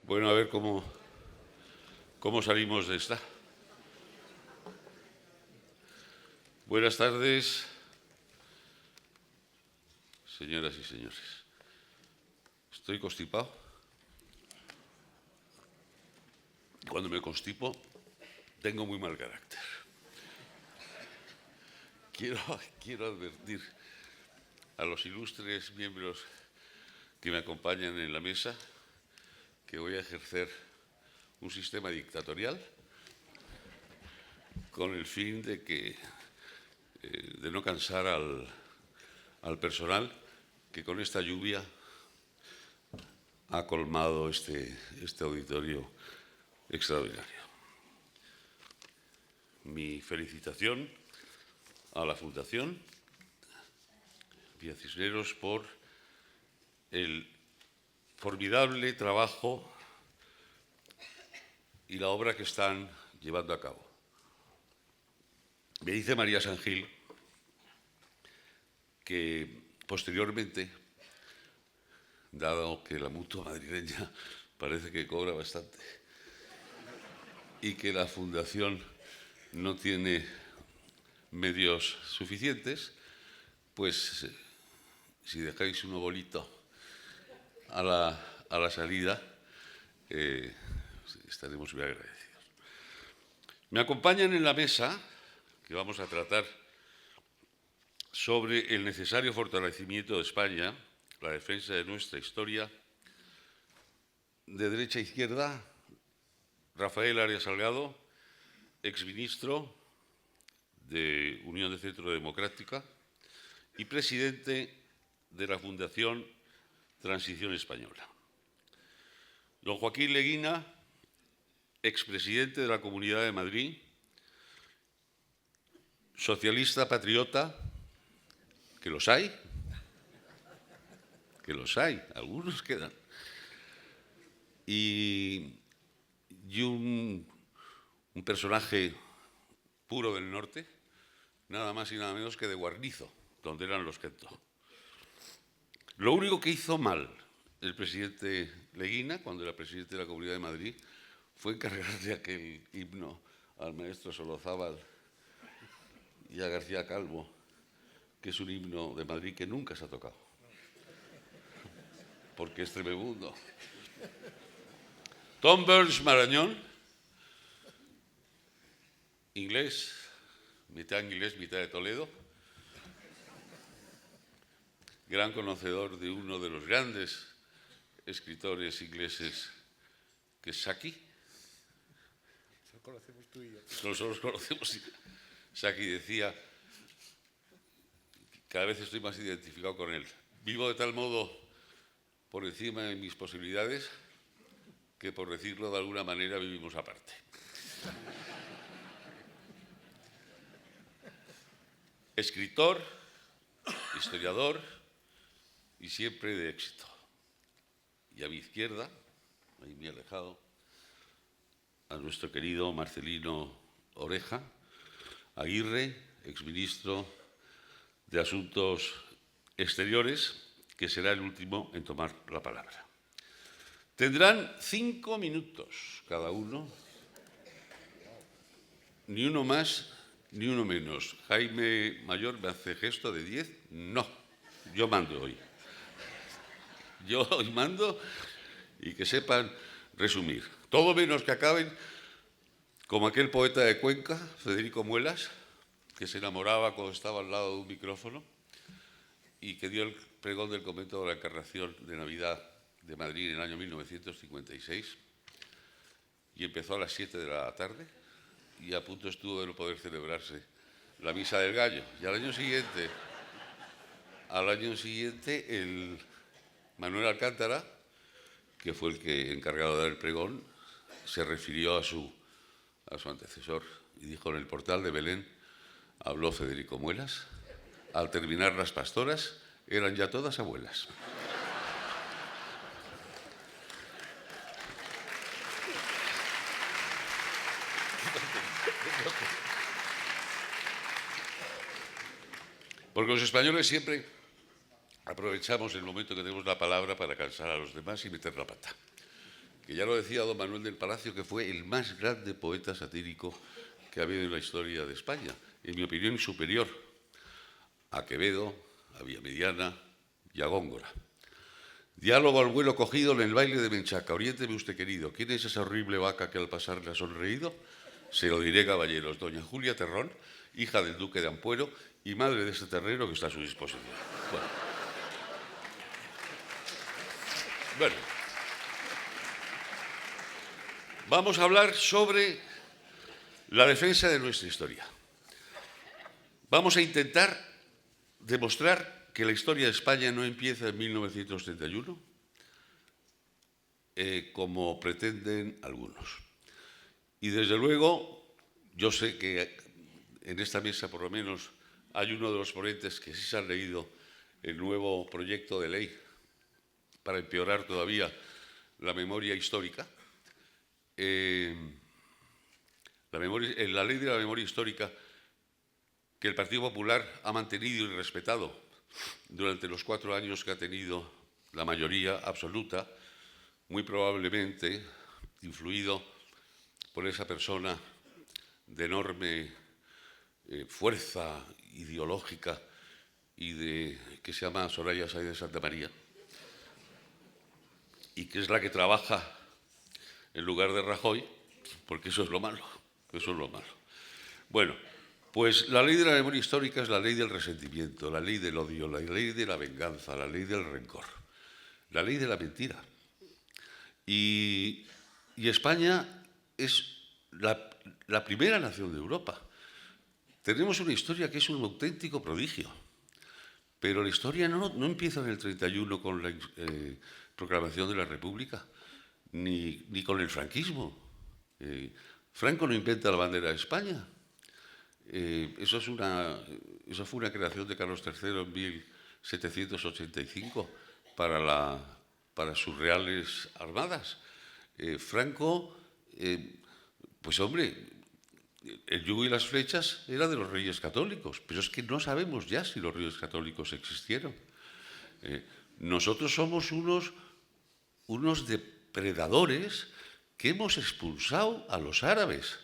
Bueno, a ver cómo salimos de esta. Buenas tardes, señoras y señores. Estoy constipado. Cuando me constipo, tengo muy mal carácter. Quiero advertir a los ilustres miembros que me acompañan en la mesa que voy a ejercer un sistema dictatorial con el fin de no cansar al personal que con esta lluvia ha colmado este auditorio extraordinario. Mi felicitación a la Fundación Pía Cisneros por el formidable trabajo y la obra que están llevando a cabo. Me dice María San Gil que posteriormente, dado que la Mutua madrileña parece que cobra bastante y que la Fundación no tiene medios suficientes, pues si dejáis un obolito a la salida, estaremos muy agradecidos. Me acompañan en la mesa, que vamos a tratar sobre el necesario fortalecimiento de España, la defensa de nuestra historia, de derecha a izquierda, Rafael Arias Salgado, exministro de Unión de Centro Democrática y presidente de la Fundación Transición Española. Don Joaquín Leguina, expresidente de la Comunidad de Madrid, socialista patriota, que los hay, algunos quedan, y un personaje puro del norte, nada más y nada menos que de Guarnizo, donde eran los Quento. Lo único que hizo mal el presidente Leguina, cuando era presidente de la Comunidad de Madrid, fue encargarle aquel himno al maestro Solozábal y a García Calvo, que es un himno de Madrid que nunca se ha tocado, porque es tremebundo. Tom Burns Marañón, inglés, mitad de Toledo, gran conocedor de uno de los grandes escritores ingleses, que es Saki. Lo conocemos tú y yo. Nosotros conocemos. Saki decía: cada vez estoy más identificado con él. Vivo de tal modo por encima de mis posibilidades que, por decirlo de alguna manera, vivimos aparte. Escritor, historiador y siempre de éxito. Y a mi izquierda, ahí muy alejado, a nuestro querido Marcelino Oreja Aguirre, exministro de Asuntos Exteriores, que será el último en tomar la palabra. Tendrán 5 minutos cada uno, ni uno más ni uno menos. Jaime Mayor me hace gesto de 10. No, yo mando hoy. Yo hoy mando, y que sepan resumir. Todo menos que acaben como aquel poeta de Cuenca, Federico Muelas, que se enamoraba cuando estaba al lado de un micrófono y que dio el pregón del convento de la Encarnación de Navidad de Madrid en el año 1956 y empezó a las 7 de la tarde y a punto estuvo de no poder celebrarse la Misa del Gallo. Y al año siguiente, el Manuel Alcántara, que fue el que encargado de dar el pregón, se refirió a su antecesor y dijo: en el portal de Belén habló Federico Muelas. Al terminar las pastoras, eran ya todas abuelas. Porque los españoles siempre aprovechamos el momento que tenemos la palabra para cansar a los demás y meter la pata. que ya lo decía don Manuel del Palacio, que fue el más grande poeta satírico que ha habido en la historia de España, en mi opinión superior a Quevedo, a Villamediana y a Góngora. Diálogo al vuelo cogido en el baile de Menchaca. Oriénteme usted, querido, ¿quién es esa horrible vaca que al pasar le ha sonreído? Se lo diré, caballeros. Doña Julia Terrón, hija del duque de Ampuero y madre de este terreno que está a su disposición. Bueno. Vamos a hablar sobre la defensa de nuestra historia. Vamos a intentar demostrar que la historia de España no empieza en 1931, como pretenden algunos. Y desde luego, yo sé que en esta mesa, por lo menos, hay uno de los ponentes que sí se han leído el nuevo proyecto de ley para empeorar todavía la memoria histórica. La ley de la memoria histórica que el Partido Popular ha mantenido y respetado durante los 4 años que ha tenido la mayoría absoluta, muy probablemente influido por esa persona de enorme fuerza ideológica y que se llama Soraya Sáenz de Santa María, y que es la que trabaja en lugar de Rajoy, porque eso es lo malo, Bueno, pues la ley de la memoria histórica es la ley del resentimiento, la ley del odio, la ley de la venganza, la ley del rencor, la ley de la mentira. Y España es la primera nación de Europa. Tenemos una historia que es un auténtico prodigio, pero la historia no empieza en el 31 con la proclamación de la República, ni con el franquismo. Franco no inventa la bandera de España. Eso fue una creación de Carlos III en 1785 para sus reales armadas. Franco, pues hombre, el yugo y las flechas era de los reyes católicos, pero es que no sabemos ya si los reyes católicos existieron. Nosotros somos unos depredadores que hemos expulsado a los árabes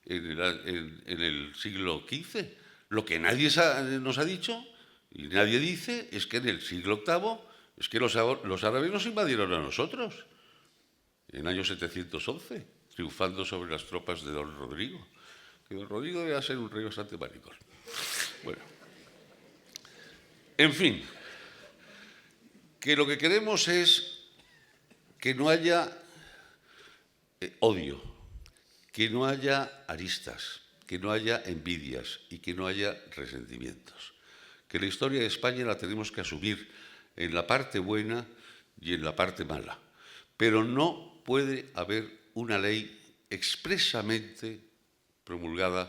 en el siglo XV. Lo que nadie nos ha dicho y nadie dice es que en el siglo VIII es que los árabes nos invadieron a nosotros en el año 711, triunfando sobre las tropas de don Rodrigo. Que don Rodrigo debe ser un rey bastante maricón. Bueno, en fin, que lo que queremos es que no haya odio, que no haya aristas, que no haya envidias y que no haya resentimientos. Que la historia de España la tenemos que asumir en la parte buena y en la parte mala. Pero no puede haber una ley expresamente promulgada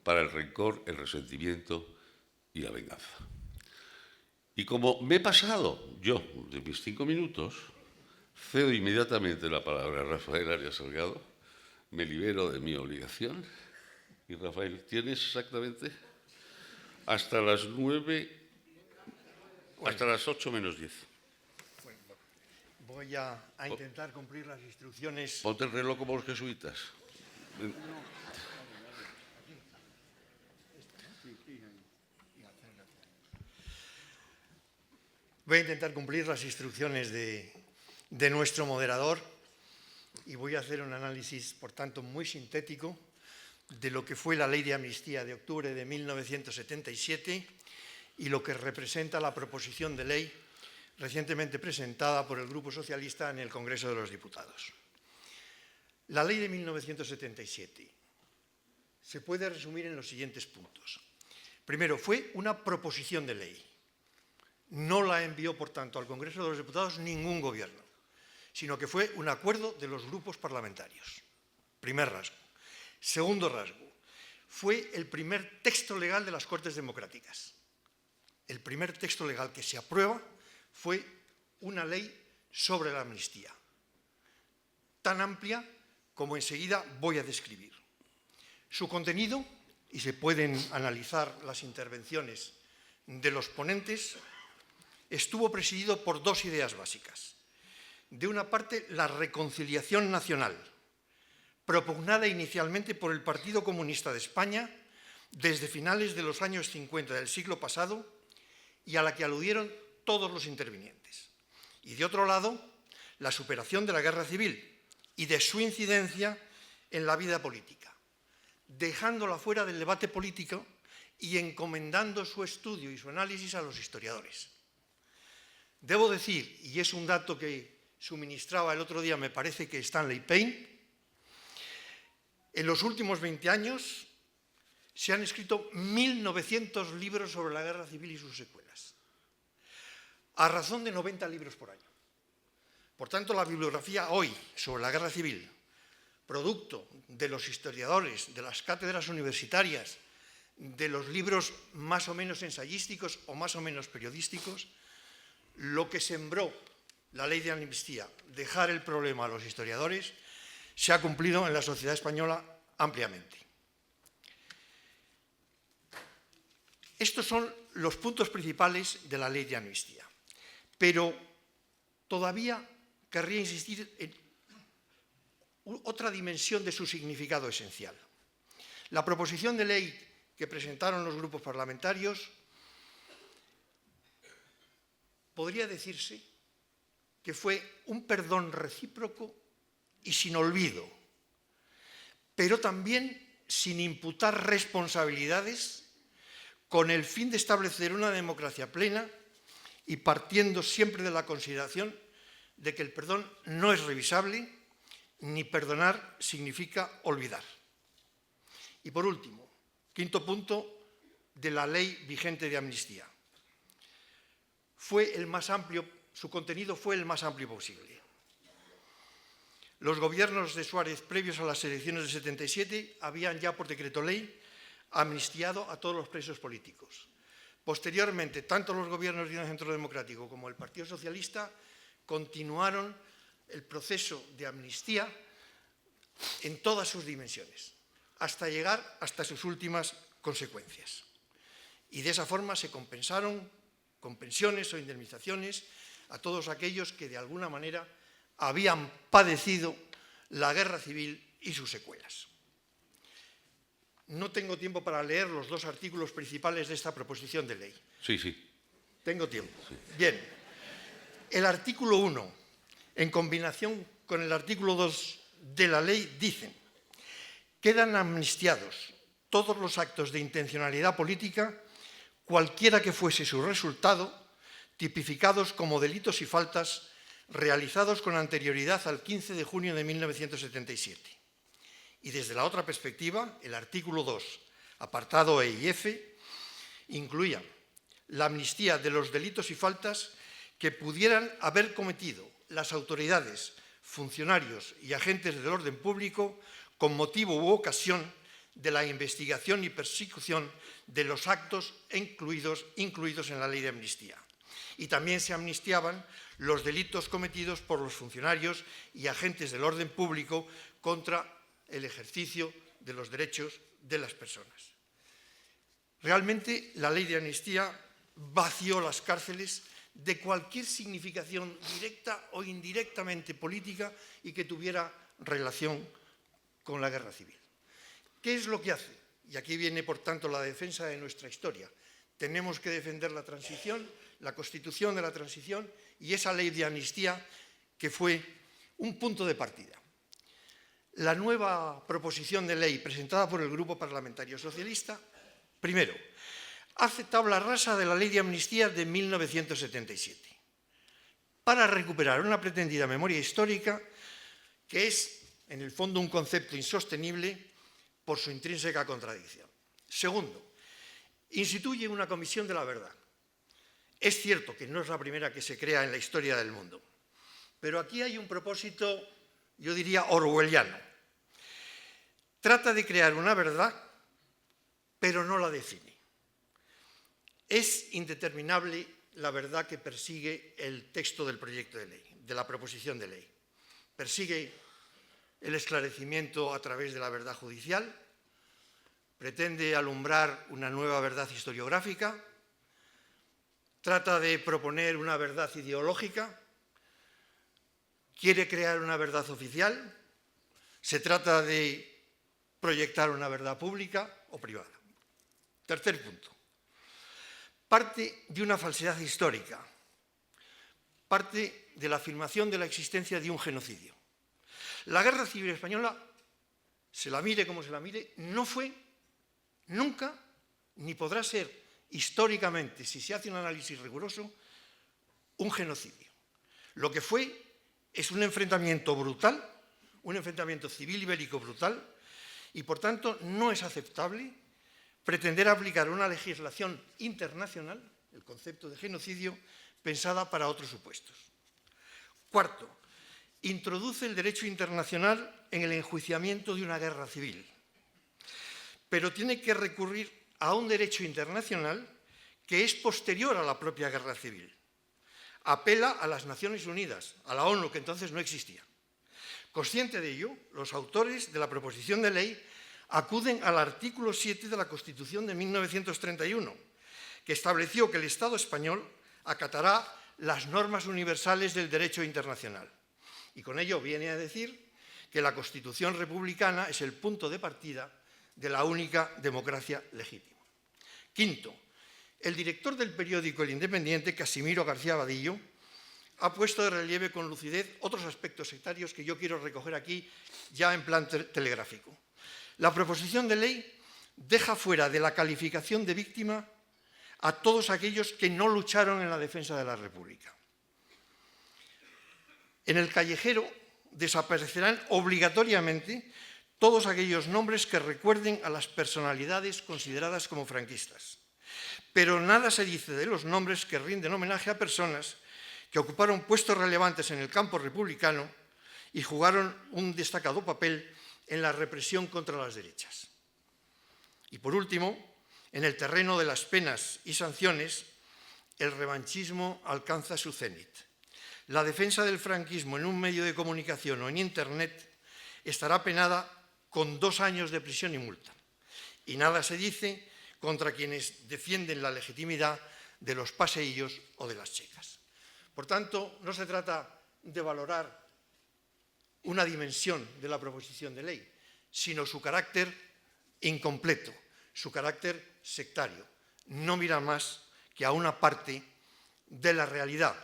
para el rencor, el resentimiento y la venganza. Y como me he pasado yo de mis 5 minutos, cedo inmediatamente la palabra a Rafael Arias Salgado, me libero de mi obligación. Y Rafael, tienes exactamente hasta las 9, hasta las 8 menos 10. Bueno, voy a intentar cumplir las instrucciones. Ponte el reloj como los jesuitas. Voy a intentar cumplir las instrucciones de nuestro moderador y voy a hacer un análisis, por tanto, muy sintético de lo que fue la Ley de Amnistía de octubre de 1977 y lo que representa la proposición de ley recientemente presentada por el Grupo Socialista en el Congreso de los Diputados. La Ley de 1977 se puede resumir en los siguientes puntos. Primero, fue una proposición de ley. No la envió, por tanto, al Congreso de los Diputados ningún gobierno, sino que fue un acuerdo de los grupos parlamentarios. Primer rasgo. Segundo rasgo, fue el primer texto legal de las Cortes Democráticas. El primer texto legal que se aprueba fue una ley sobre la amnistía, tan amplia como enseguida voy a describir. Su contenido, y se pueden analizar las intervenciones de los ponentes, estuvo presidido por 2 ideas básicas. De una parte, la reconciliación nacional, propugnada inicialmente por el Partido Comunista de España desde finales de los años 50 del siglo pasado y a la que aludieron todos los intervinientes. Y de otro lado, la superación de la guerra civil y de su incidencia en la vida política, dejándola fuera del debate político y encomendando su estudio y su análisis a los historiadores. Debo decir, y es un dato que suministraba el otro día, me parece que Stanley Payne, en los últimos 20 años se han escrito 1.900 libros sobre la guerra civil y sus secuelas, a razón de 90 libros por año. Por tanto, la bibliografía hoy sobre la guerra civil, producto de los historiadores, de las cátedras universitarias, de los libros más o menos ensayísticos o más o menos periodísticos, lo que sembró la ley de amnistía, dejar el problema a los historiadores, se ha cumplido en la sociedad española ampliamente. Estos son los puntos principales de la ley de amnistía, pero todavía querría insistir en otra dimensión de su significado esencial. La proposición de ley que presentaron los grupos parlamentarios podría decirse que fue un perdón recíproco y sin olvido, pero también sin imputar responsabilidades, con el fin de establecer una democracia plena y partiendo siempre de la consideración de que el perdón no es revisable, ni perdonar significa olvidar. Y por último, quinto punto de la ley vigente de amnistía. Fue el más amplio, su contenido fue el más amplio posible. Los gobiernos de Suárez, previos a las elecciones del 77, habían ya por decreto ley amnistiado a todos los presos políticos. Posteriormente, tanto los gobiernos de un Centro Democrático como el Partido Socialista continuaron el proceso de amnistía en todas sus dimensiones, hasta llegar hasta sus últimas consecuencias. Y de esa forma se compensaron con pensiones o indemnizaciones a todos aquellos que de alguna manera habían padecido la guerra civil y sus secuelas. No tengo tiempo para leer los dos artículos principales de esta proposición de ley. Sí, sí. Tengo tiempo. Sí. Bien. El artículo 1, en combinación con el artículo 2 de la ley, dicen: quedan amnistiados todos los actos de intencionalidad política, cualquiera que fuese su resultado, tipificados como delitos y faltas realizados con anterioridad al 15 de junio de 1977. Y desde la otra perspectiva, el artículo 2, apartado E y F, incluía la amnistía de los delitos y faltas que pudieran haber cometido las autoridades, funcionarios y agentes del orden público con motivo u ocasión de la investigación y persecución de los actos incluidos en la ley de amnistía. Y también se amnistiaban los delitos cometidos por los funcionarios y agentes del orden público contra el ejercicio de los derechos de las personas. Realmente, la ley de amnistía vació las cárceles de cualquier significación directa o indirectamente política y que tuviera relación con la guerra civil. ¿Qué es lo que hace? Y aquí viene, por tanto, la defensa de nuestra historia. Tenemos que defender la transición, la Constitución de la transición y esa ley de amnistía que fue un punto de partida. La nueva proposición de ley presentada por el Grupo Parlamentario Socialista, primero, hace tabla rasa de la ley de amnistía de 1977 para recuperar una pretendida memoria histórica que es, en el fondo, un concepto insostenible por su intrínseca contradicción. Segundo, instituye una comisión de la verdad. Es cierto que no es la primera que se crea en la historia del mundo, pero aquí hay un propósito, yo diría, orwelliano. Trata de crear una verdad, pero no la define. Es indeterminable la verdad que persigue el texto del proyecto de ley, de la proposición de ley. Persigue el esclarecimiento a través de la verdad judicial, pretende alumbrar una nueva verdad historiográfica, trata de proponer una verdad ideológica, quiere crear una verdad oficial, se trata de proyectar una verdad pública o privada. Tercer punto. Parte de una falsedad histórica, parte de la afirmación de la existencia de un genocidio. La Guerra Civil Española, se la mire como se la mire, no fue nunca, ni podrá ser históricamente, si se hace un análisis riguroso, un genocidio. Lo que fue es un enfrentamiento brutal, un enfrentamiento civil y bélico brutal, y por tanto no es aceptable pretender aplicar una legislación internacional, el concepto de genocidio, pensada para otros supuestos. Cuarto, introduce el derecho internacional en el enjuiciamiento de una guerra civil, pero tiene que recurrir a un derecho internacional que es posterior a la propia guerra civil. Apela a las Naciones Unidas, a la ONU, que entonces no existía. Consciente de ello, los autores de la proposición de ley acuden al artículo 7 de la Constitución de 1931, que estableció que el Estado español acatará las normas universales del derecho internacional. Y con ello viene a decir que la Constitución republicana es el punto de partida de la única democracia legítima. Quinto, el director del periódico El Independiente, Casimiro García Vadillo, ha puesto de relieve con lucidez otros aspectos sectarios que yo quiero recoger aquí ya en plan telegráfico. La proposición de ley deja fuera de la calificación de víctima a todos aquellos que no lucharon en la defensa de la República. En el callejero desaparecerán obligatoriamente todos aquellos nombres que recuerden a las personalidades consideradas como franquistas. Pero nada se dice de los nombres que rinden homenaje a personas que ocuparon puestos relevantes en el campo republicano y jugaron un destacado papel en la represión contra las derechas. Y por último, en el terreno de las penas y sanciones, el revanchismo alcanza su cénit. La defensa del franquismo en un medio de comunicación o en Internet estará penada con 2 años de prisión y multa. Y nada se dice contra quienes defienden la legitimidad de los paseillos o de las checas. Por tanto, no se trata de valorar una dimensión de la proposición de ley, sino su carácter incompleto, su carácter sectario. No mira más que a una parte de la realidad,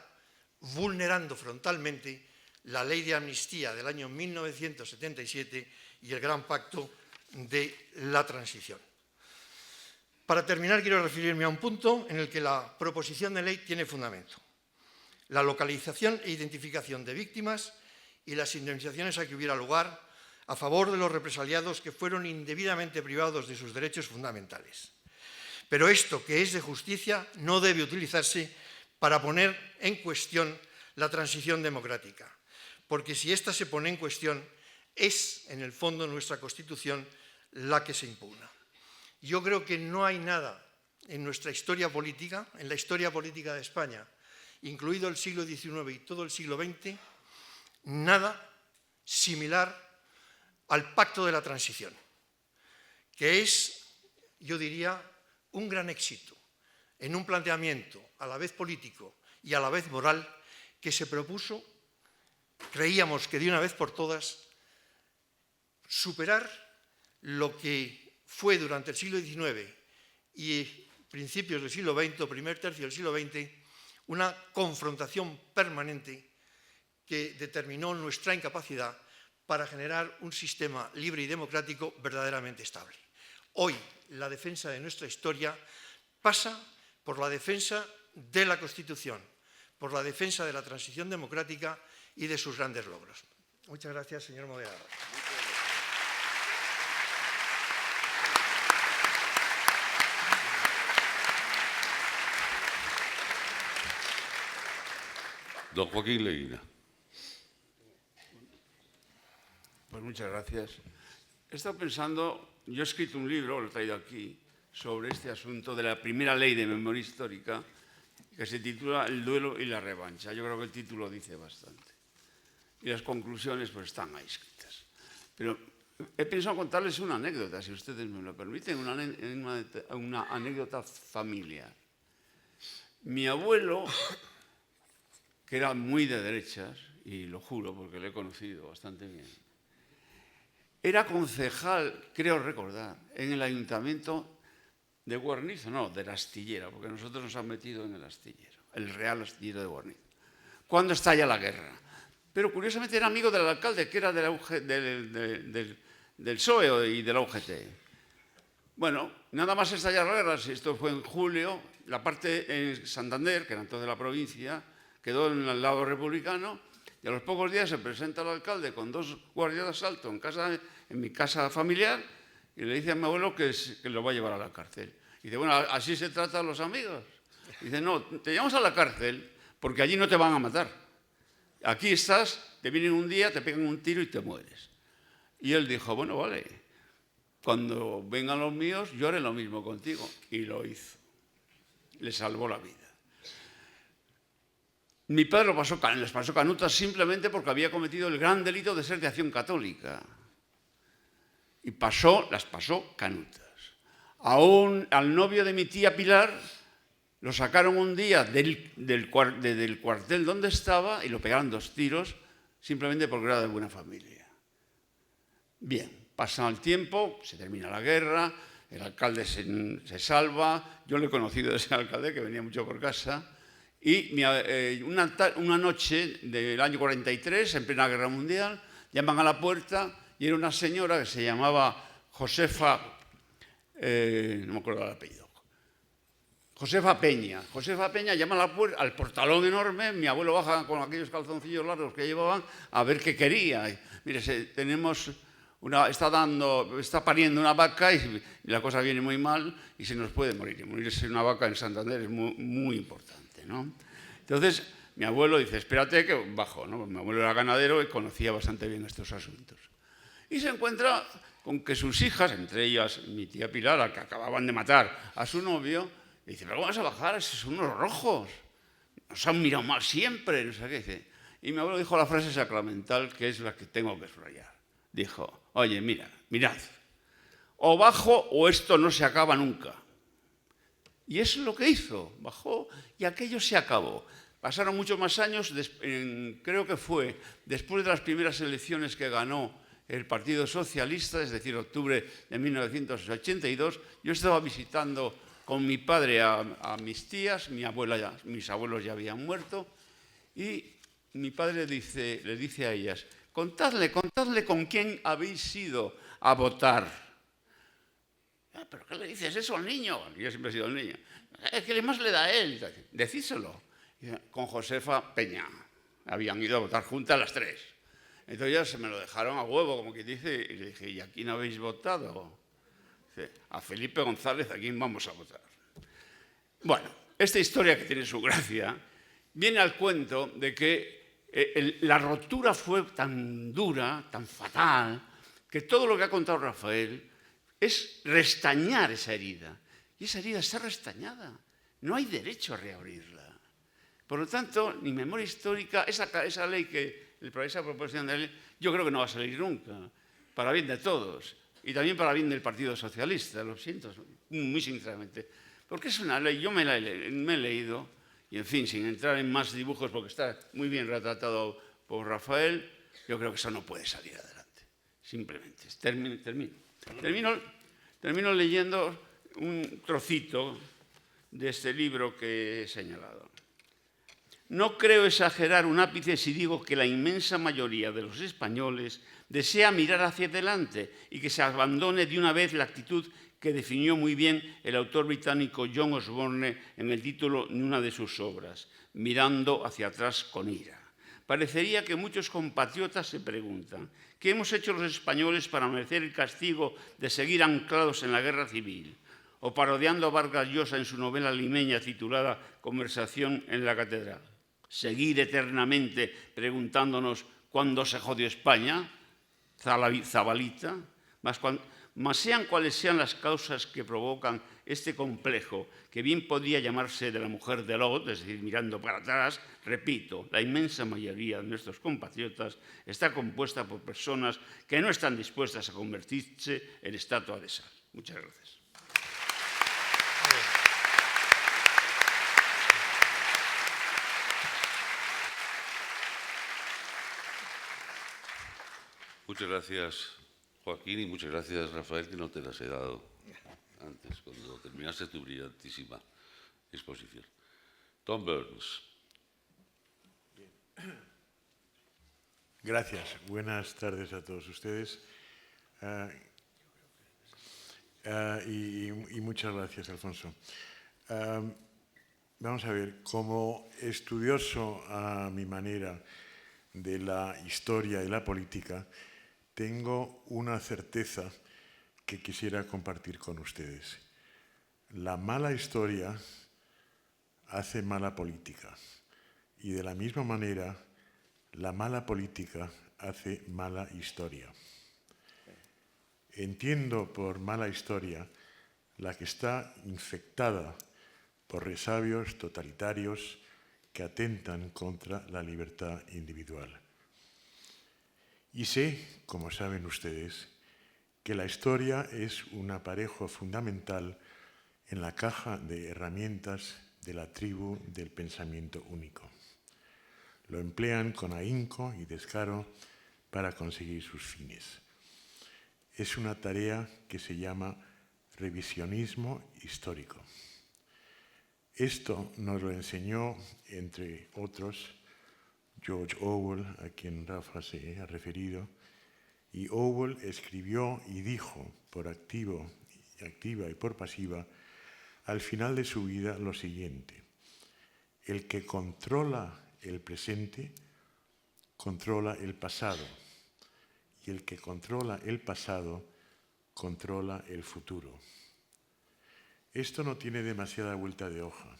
vulnerando frontalmente la ley de amnistía del año 1977 y el gran pacto de la transición. Para terminar, quiero referirme a un punto en el que la proposición de ley tiene fundamento: la localización e identificación de víctimas y las indemnizaciones a que hubiera lugar a favor de los represaliados que fueron indebidamente privados de sus derechos fundamentales. Pero esto, que es de justicia, no debe utilizarse para poner en cuestión la transición democrática, porque si ésta se pone en cuestión, es, en el fondo, nuestra Constitución la que se impugna. Yo creo que no hay nada en nuestra historia política, en la historia política de España, incluido el siglo XIX y todo el siglo XX, nada similar al pacto de la transición, que es, yo diría, un gran éxito en un planteamiento a la vez político y a la vez moral que se propuso, creíamos que de una vez por todas, superar lo que fue durante el siglo XIX y principios del siglo XX, o primer tercio del siglo XX, una confrontación permanente que determinó nuestra incapacidad para generar un sistema libre y democrático verdaderamente estable. Hoy, la defensa de nuestra historia pasa por la defensa de la Constitución, por la defensa de la transición democrática y de sus grandes logros. Muchas gracias, señor moderador. Don Joaquín Leguina. Pues muchas gracias. He estado pensando, yo he escrito un libro, lo he traído aquí, sobre este asunto de la primera ley de memoria histórica, que se titula El duelo y la revancha. Yo creo que el título dice bastante. Y las conclusiones pues están ahí escritas. Pero he pensado contarles una anécdota, si ustedes me lo permiten, una anécdota familiar. Mi abuelo, que era muy de derechas y lo juro porque lo he conocido bastante bien. Era concejal, creo recordar, en el ayuntamiento de Guarnizo, no, de la Astillera, porque nosotros nos han metido en el astillero, el Real Astillero de Guarnizo, cuando estalla la guerra. Pero curiosamente era amigo del alcalde, que era del PSOE y de la UGT. Bueno, nada más estallar la guerra, esto fue en julio, la parte en Santander, que era entonces la provincia, quedó en el lado republicano, y a los pocos días se presenta el alcalde con 2 guardias de asalto en mi casa familiar, y le dice a mi abuelo que lo va a llevar a la cárcel. Y dice, bueno, ¿así se tratan los amigos? Y dice, no, te llevamos a la cárcel porque allí no te van a matar. Aquí estás, te vienen un día, te pegan un tiro y te mueres. Y él dijo, bueno, vale, cuando vengan los míos, yo haré lo mismo contigo. Y lo hizo. Le salvó la vida. Mi padre les pasó canutas simplemente porque había cometido el gran delito de ser de Acción Católica. Y las pasó canutas. Al novio de mi tía Pilar lo sacaron un día del cuartel donde estaba y lo pegaron 2 tiros simplemente porque era de buena familia. Bien, pasa el tiempo, se termina la guerra, el alcalde se salva, yo lo he conocido a ese alcalde que venía mucho por casa, y una noche del año 43, en plena guerra mundial, llaman a la puerta y era una señora que se llamaba Josefa, no me acuerdo el apellido, Josefa Peña. Josefa Peña llama a la puerta, al portalón enorme, mi abuelo baja con aquellos calzoncillos largos que llevaban a ver qué quería. Y, mire, está pariendo una vaca y la cosa viene muy mal y se nos puede morir. Y morirse una vaca en Santander es muy, muy importante, ¿no? Entonces, mi abuelo dice, espérate que bajo, ¿no? Mi abuelo era ganadero y conocía bastante bien estos asuntos. Y se encuentra con que sus hijas, entre ellas mi tía Pilar, a que acababan de matar a su novio, le dice, pero ¿cómo vas a bajar? Esos son unos rojos. Nos han mirado mal siempre, no sé qué. Dice. Y mi abuelo dijo la frase sacramental, que es la que tengo que subrayar. Dijo, oye, mirad, o bajo o esto no se acaba nunca. Y eso es lo que hizo, bajó y aquello se acabó. Pasaron muchos más años, creo que fue después de las primeras elecciones que ganó el Partido Socialista, es decir, octubre de 1982, yo estaba visitando con mi padre a mis tías, mis abuelos ya habían muerto, y mi padre le dice a ellas, contadle con quién habéis ido a votar. ¿Pero qué le dices eso al niño? Yo siempre he sido el niño. ¿Qué más le da a él? Decídselo. Con Josefa Peña. Habían ido a votar juntas las 3. Entonces ya se me lo dejaron a huevo, como que dice, y le dije, ¿y a quién habéis votado? Dice, a Felipe González, ¿a quién vamos a votar? Bueno, esta historia que tiene su gracia, viene al cuento de que la rotura fue tan dura, tan fatal, que todo lo que ha contado Rafael es restañar esa herida. Y esa herida está restañada. No hay derecho a reabrirla. Por lo tanto, ni memoria histórica, esa ley esa proposición de ley, yo creo que no va a salir nunca, para bien de todos, y también para bien del Partido Socialista, lo siento, muy sinceramente. Porque es una ley, yo me he leído, y en fin, sin entrar en más dibujos, porque está muy bien retratado por Rafael, yo creo que eso no puede salir adelante. Simplemente. Termino leyendo un trocito de este libro que he señalado. No creo exagerar un ápice si digo que la inmensa mayoría de los españoles desea mirar hacia adelante y que se abandone de una vez la actitud que definió muy bien el autor británico John Osborne en el título de una de sus obras, Mirando hacia atrás con ira. Parecería que muchos compatriotas se preguntan, ¿qué hemos hecho los españoles para merecer el castigo de seguir anclados en la guerra civil? O parodiando a Vargas Llosa en su novela limeña titulada Conversación en la catedral. Seguir eternamente preguntándonos ¿cuándo se jodió España? Zabalita. Mas sean cuales sean las causas que provocan este complejo, que bien podría llamarse de la mujer de Lot, es decir, mirando para atrás, repito, la inmensa mayoría de nuestros compatriotas está compuesta por personas que no están dispuestas a convertirse en estatua de sal. Muchas gracias. Muchas gracias, Joaquín, y muchas gracias, Rafael, que no te las he dado antes, cuando terminaste tu brillantísima exposición. Tom Burns. Gracias. Buenas tardes a todos ustedes. Y muchas gracias, Alfonso. Vamos a ver, como estudioso a mi manera de la historia y la política, tengo una certeza que quisiera compartir con ustedes. La mala historia hace mala política y de la misma manera la mala política hace mala historia. Entiendo por mala historia la que está infectada por resabios totalitarios que atentan contra la libertad individual. Y sé, como saben ustedes, que la historia es un aparejo fundamental en la caja de herramientas de la tribu del pensamiento único. Lo emplean con ahínco y descaro para conseguir sus fines. Es una tarea que se llama revisionismo histórico. Esto nos lo enseñó, entre otros, George Orwell, a quien Rafa se ha referido, y Orwell escribió y dijo, por activa y por pasiva, al final de su vida lo siguiente: el que controla el presente controla el pasado, y el que controla el pasado controla el futuro. Esto no tiene demasiada vuelta de hoja.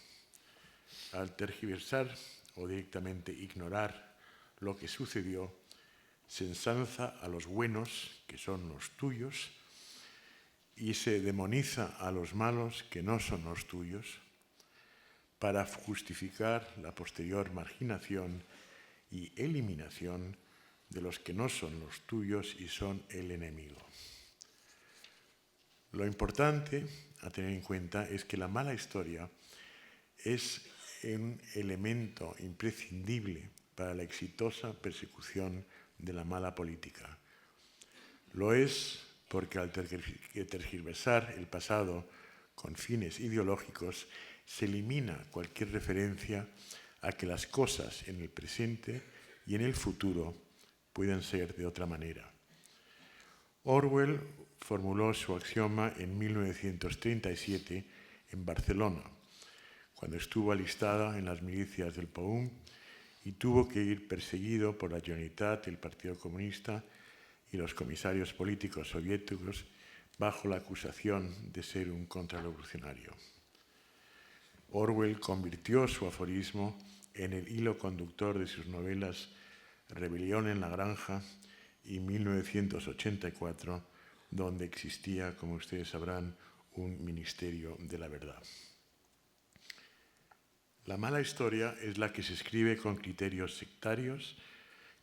Al tergiversar o directamente ignorar lo que sucedió, se ensalza a los buenos, que son los tuyos, y se demoniza a los malos, que no son los tuyos, para justificar la posterior marginación y eliminación de los que no son los tuyos y son el enemigo. Lo importante a tener en cuenta es que la mala historia es un elemento imprescindible para la exitosa persecución de la mala política. Lo es porque al tergiversar el pasado con fines ideológicos se elimina cualquier referencia a que las cosas en el presente y en el futuro pueden ser de otra manera. Orwell formuló su axioma en 1937 en Barcelona, cuando estuvo alistada en las milicias del POUM y tuvo que ir perseguido por la Generalitat, el Partido Comunista y los comisarios políticos soviéticos bajo la acusación de ser un contrarrevolucionario. Orwell convirtió su aforismo en el hilo conductor de sus novelas Rebelión en la Granja y 1984, donde existía, como ustedes sabrán, un Ministerio de la Verdad. La mala historia es la que se escribe con criterios sectarios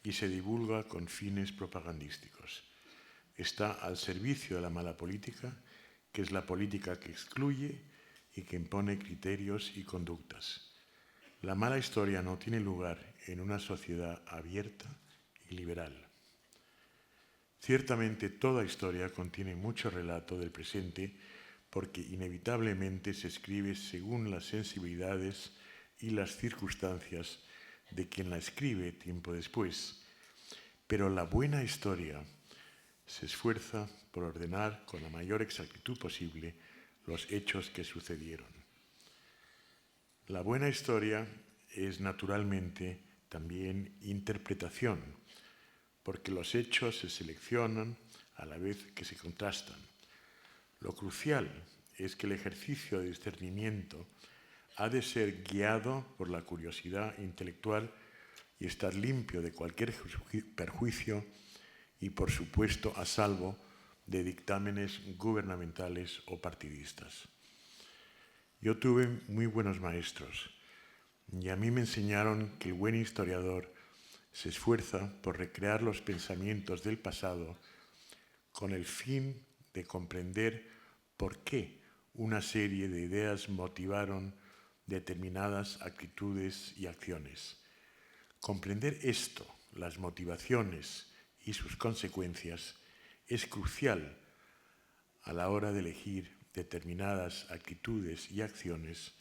y se divulga con fines propagandísticos. Está al servicio de la mala política, que es la política que excluye y que impone criterios y conductas. La mala historia no tiene lugar en una sociedad abierta y liberal. Ciertamente toda historia contiene mucho relato del presente porque inevitablemente se escribe según las sensibilidades y las circunstancias de quien la escribe tiempo después. Pero la buena historia se esfuerza por ordenar con la mayor exactitud posible los hechos que sucedieron. La buena historia es naturalmente también interpretación, porque los hechos se seleccionan a la vez que se contrastan. Lo crucial es que el ejercicio de discernimiento ha de ser guiado por la curiosidad intelectual y estar limpio de cualquier perjuicio y, por supuesto, a salvo de dictámenes gubernamentales o partidistas. Yo tuve muy buenos maestros y a mí me enseñaron que el buen historiador se esfuerza por recrear los pensamientos del pasado con el fin de comprender por qué una serie de ideas motivaron determinadas actitudes y acciones. Comprender esto, las motivaciones y sus consecuencias es crucial a la hora de elegir determinadas actitudes y acciones,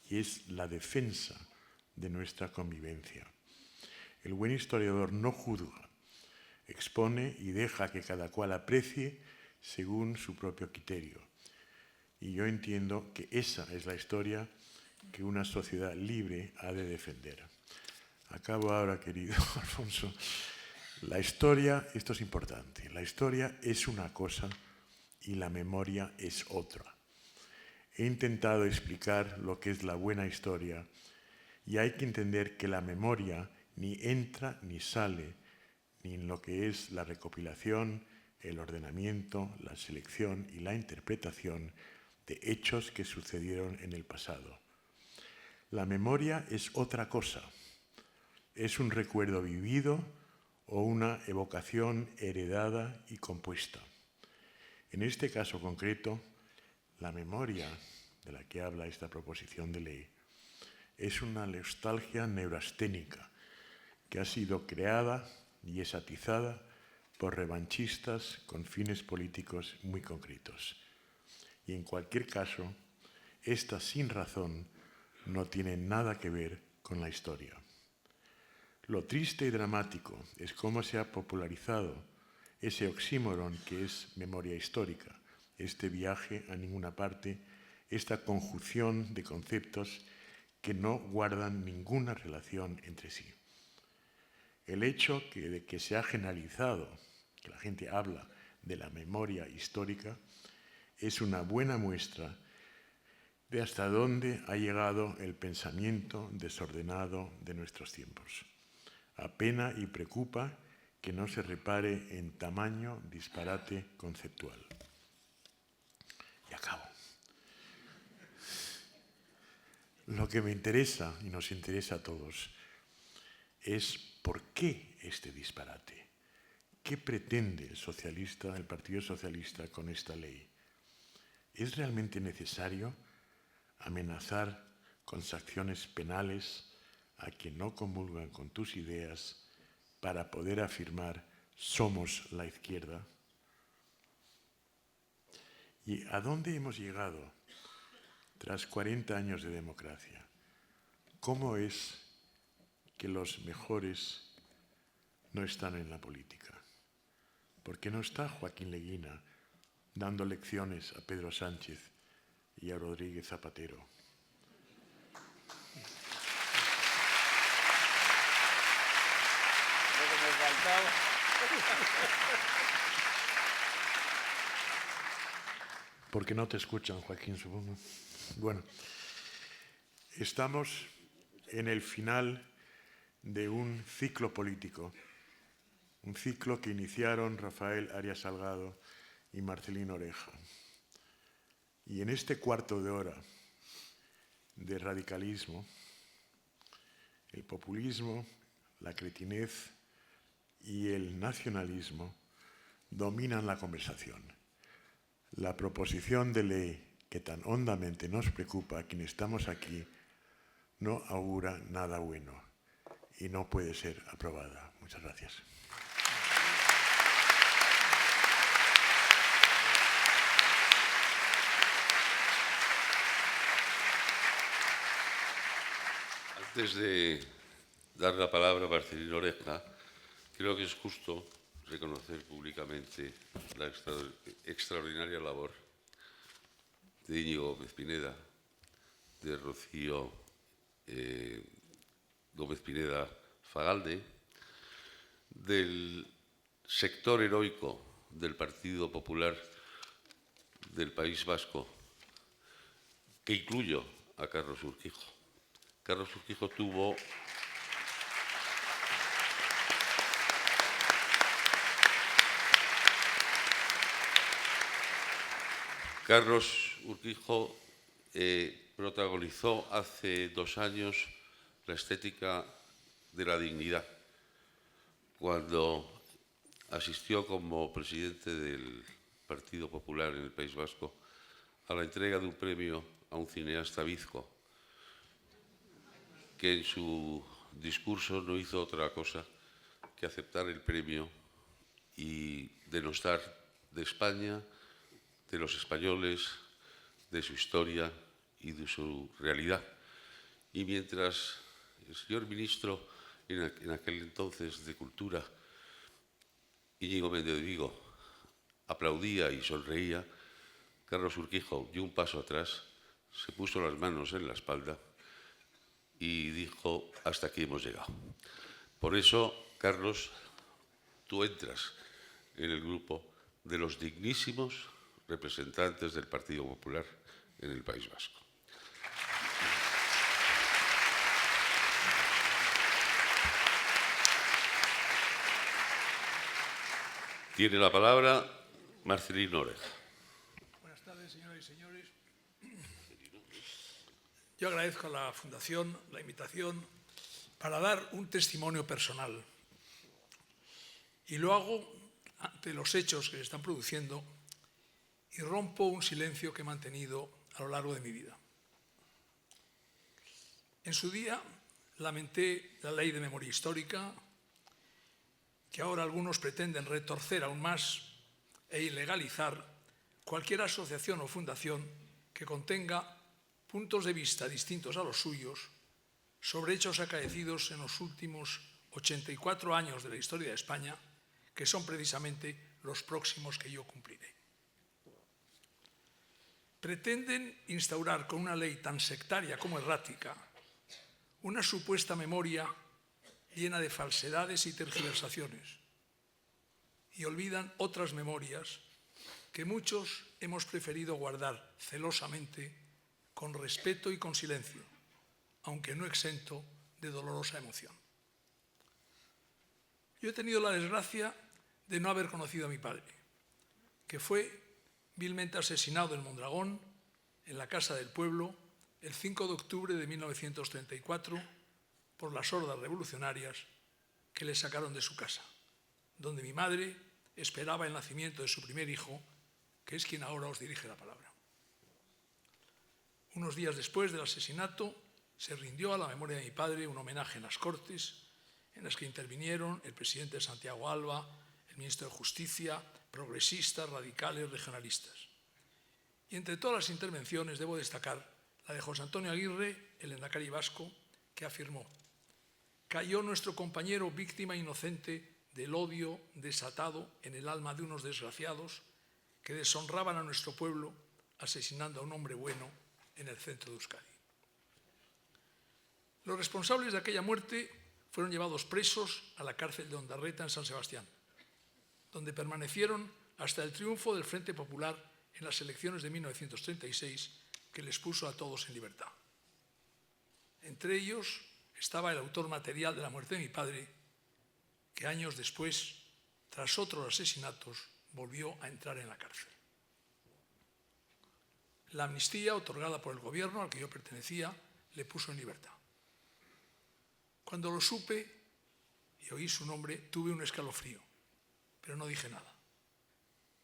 y es la defensa de nuestra convivencia. El buen historiador no juzga, expone y deja que cada cual aprecie según su propio criterio. Y yo entiendo que esa es la historia que una sociedad libre ha de defender. Acabo ahora, querido Alfonso. La historia, esto es importante, la historia es una cosa y la memoria es otra. He intentado explicar lo que es la buena historia y hay que entender que la memoria ni entra ni sale ni en lo que es la recopilación, el ordenamiento, la selección y la interpretación de hechos que sucedieron en el pasado. La memoria es otra cosa, es un recuerdo vivido o una evocación heredada y compuesta. En este caso concreto, la memoria de la que habla esta proposición de ley es una nostalgia neurasténica que ha sido creada y es atizada por revanchistas con fines políticos muy concretos. Y en cualquier caso, esta sin razón no tiene nada que ver con la historia. Lo triste y dramático es cómo se ha popularizado ese oxímoron que es memoria histórica, este viaje a ninguna parte, esta conjunción de conceptos que no guardan ninguna relación entre sí. El hecho de que se ha generalizado, que la gente habla de la memoria histórica, es una buena muestra de hasta dónde ha llegado el pensamiento desordenado de nuestros tiempos. Apena y preocupa que no se repare en tamaño disparate conceptual. Y acabo. Lo que me interesa y nos interesa a todos es por qué este disparate. ¿Qué pretende el Partido Socialista con esta ley? ¿Es realmente necesario amenazar con sanciones penales a quien no comulgan con tus ideas para poder afirmar somos la izquierda? ¿Y a dónde hemos llegado tras 40 años de democracia? ¿Cómo es que los mejores no están en la política? ¿Por qué no está Joaquín Leguina dando lecciones a Pedro Sánchez y a Rodríguez Zapatero? Porque no te escuchan, Joaquín, supongo. Bueno, estamos en el final de un ciclo político, un ciclo que iniciaron Rafael Arias Salgado y Marcelino Oreja. Y en este cuarto de hora de radicalismo, el populismo, la cretinez y el nacionalismo dominan la conversación. La proposición de ley que tan hondamente nos preocupa a quienes estamos aquí no augura nada bueno y no puede ser aprobada. Muchas gracias. Antes de dar la palabra a Marcelino Oreja, creo que es justo reconocer públicamente la extraordinaria labor de Íñigo Gómez Pineda, de Rocío Gómez Pineda Fagalde, del sector heroico del Partido Popular del País Vasco, que incluyo a Carlos Urquijo. Carlos Urquijo tuvo protagonizó hace 2 años la estética de la dignidad, cuando asistió como presidente del Partido Popular en el País Vasco a la entrega de un premio a un cineasta bizco, que en su discurso no hizo otra cosa que aceptar el premio y denostar de España, de los españoles, de su historia y de su realidad. Y mientras el señor ministro, en aquel entonces de Cultura, Íñigo Méndez de Vigo, aplaudía y sonreía, Carlos Urquijo dio un paso atrás, se puso las manos en la espalda y dijo: hasta aquí hemos llegado. Por eso, Carlos, tú entras en el grupo de los dignísimos representantes del Partido Popular en el País Vasco. Tiene la palabra Marcelino Oreja. Buenas tardes, señoras y señores. Yo agradezco a la Fundación la invitación para dar un testimonio personal. Y lo hago ante los hechos que se están produciendo y rompo un silencio que he mantenido a lo largo de mi vida. En su día lamenté la Ley de Memoria Histórica, que ahora algunos pretenden retorcer aún más e ilegalizar cualquier asociación o fundación que contenga puntos de vista distintos a los suyos sobre hechos acaecidos en los últimos 84 años de la historia de España, que son precisamente los próximos que yo cumpliré. Pretenden instaurar con una ley tan sectaria como errática una supuesta memoria llena de falsedades y tergiversaciones, y olvidan otras memorias que muchos hemos preferido guardar celosamente, con respeto y con silencio, aunque no exento de dolorosa emoción. Yo he tenido la desgracia de no haber conocido a mi padre, que fue vilmente asesinado en Mondragón, en la Casa del Pueblo, el 5 de octubre de 1934, por las hordas revolucionarias que le sacaron de su casa, donde mi madre esperaba el nacimiento de su primer hijo, que es quien ahora os dirige la palabra. Unos días después del asesinato, se rindió a la memoria de mi padre un homenaje en las Cortes, en las que intervinieron el presidente Santiago Alba, el ministro de Justicia, progresistas, radicales, regionalistas. Y entre todas las intervenciones debo destacar la de José Antonio Aguirre, el lehendakari vasco, que afirmó: cayó nuestro compañero víctima inocente del odio desatado en el alma de unos desgraciados que deshonraban a nuestro pueblo asesinando a un hombre bueno en el centro de Euskadi. Los responsables de aquella muerte fueron llevados presos a la cárcel de Ondarreta en San Sebastián, donde permanecieron hasta el triunfo del Frente Popular en las elecciones de 1936, que les puso a todos en libertad. Entre ellos estaba el autor material de la muerte de mi padre, que años después, tras otros asesinatos, volvió a entrar en la cárcel. La amnistía otorgada por el gobierno al que yo pertenecía le puso en libertad. Cuando lo supe y oí su nombre, tuve un escalofrío, pero no dije nada.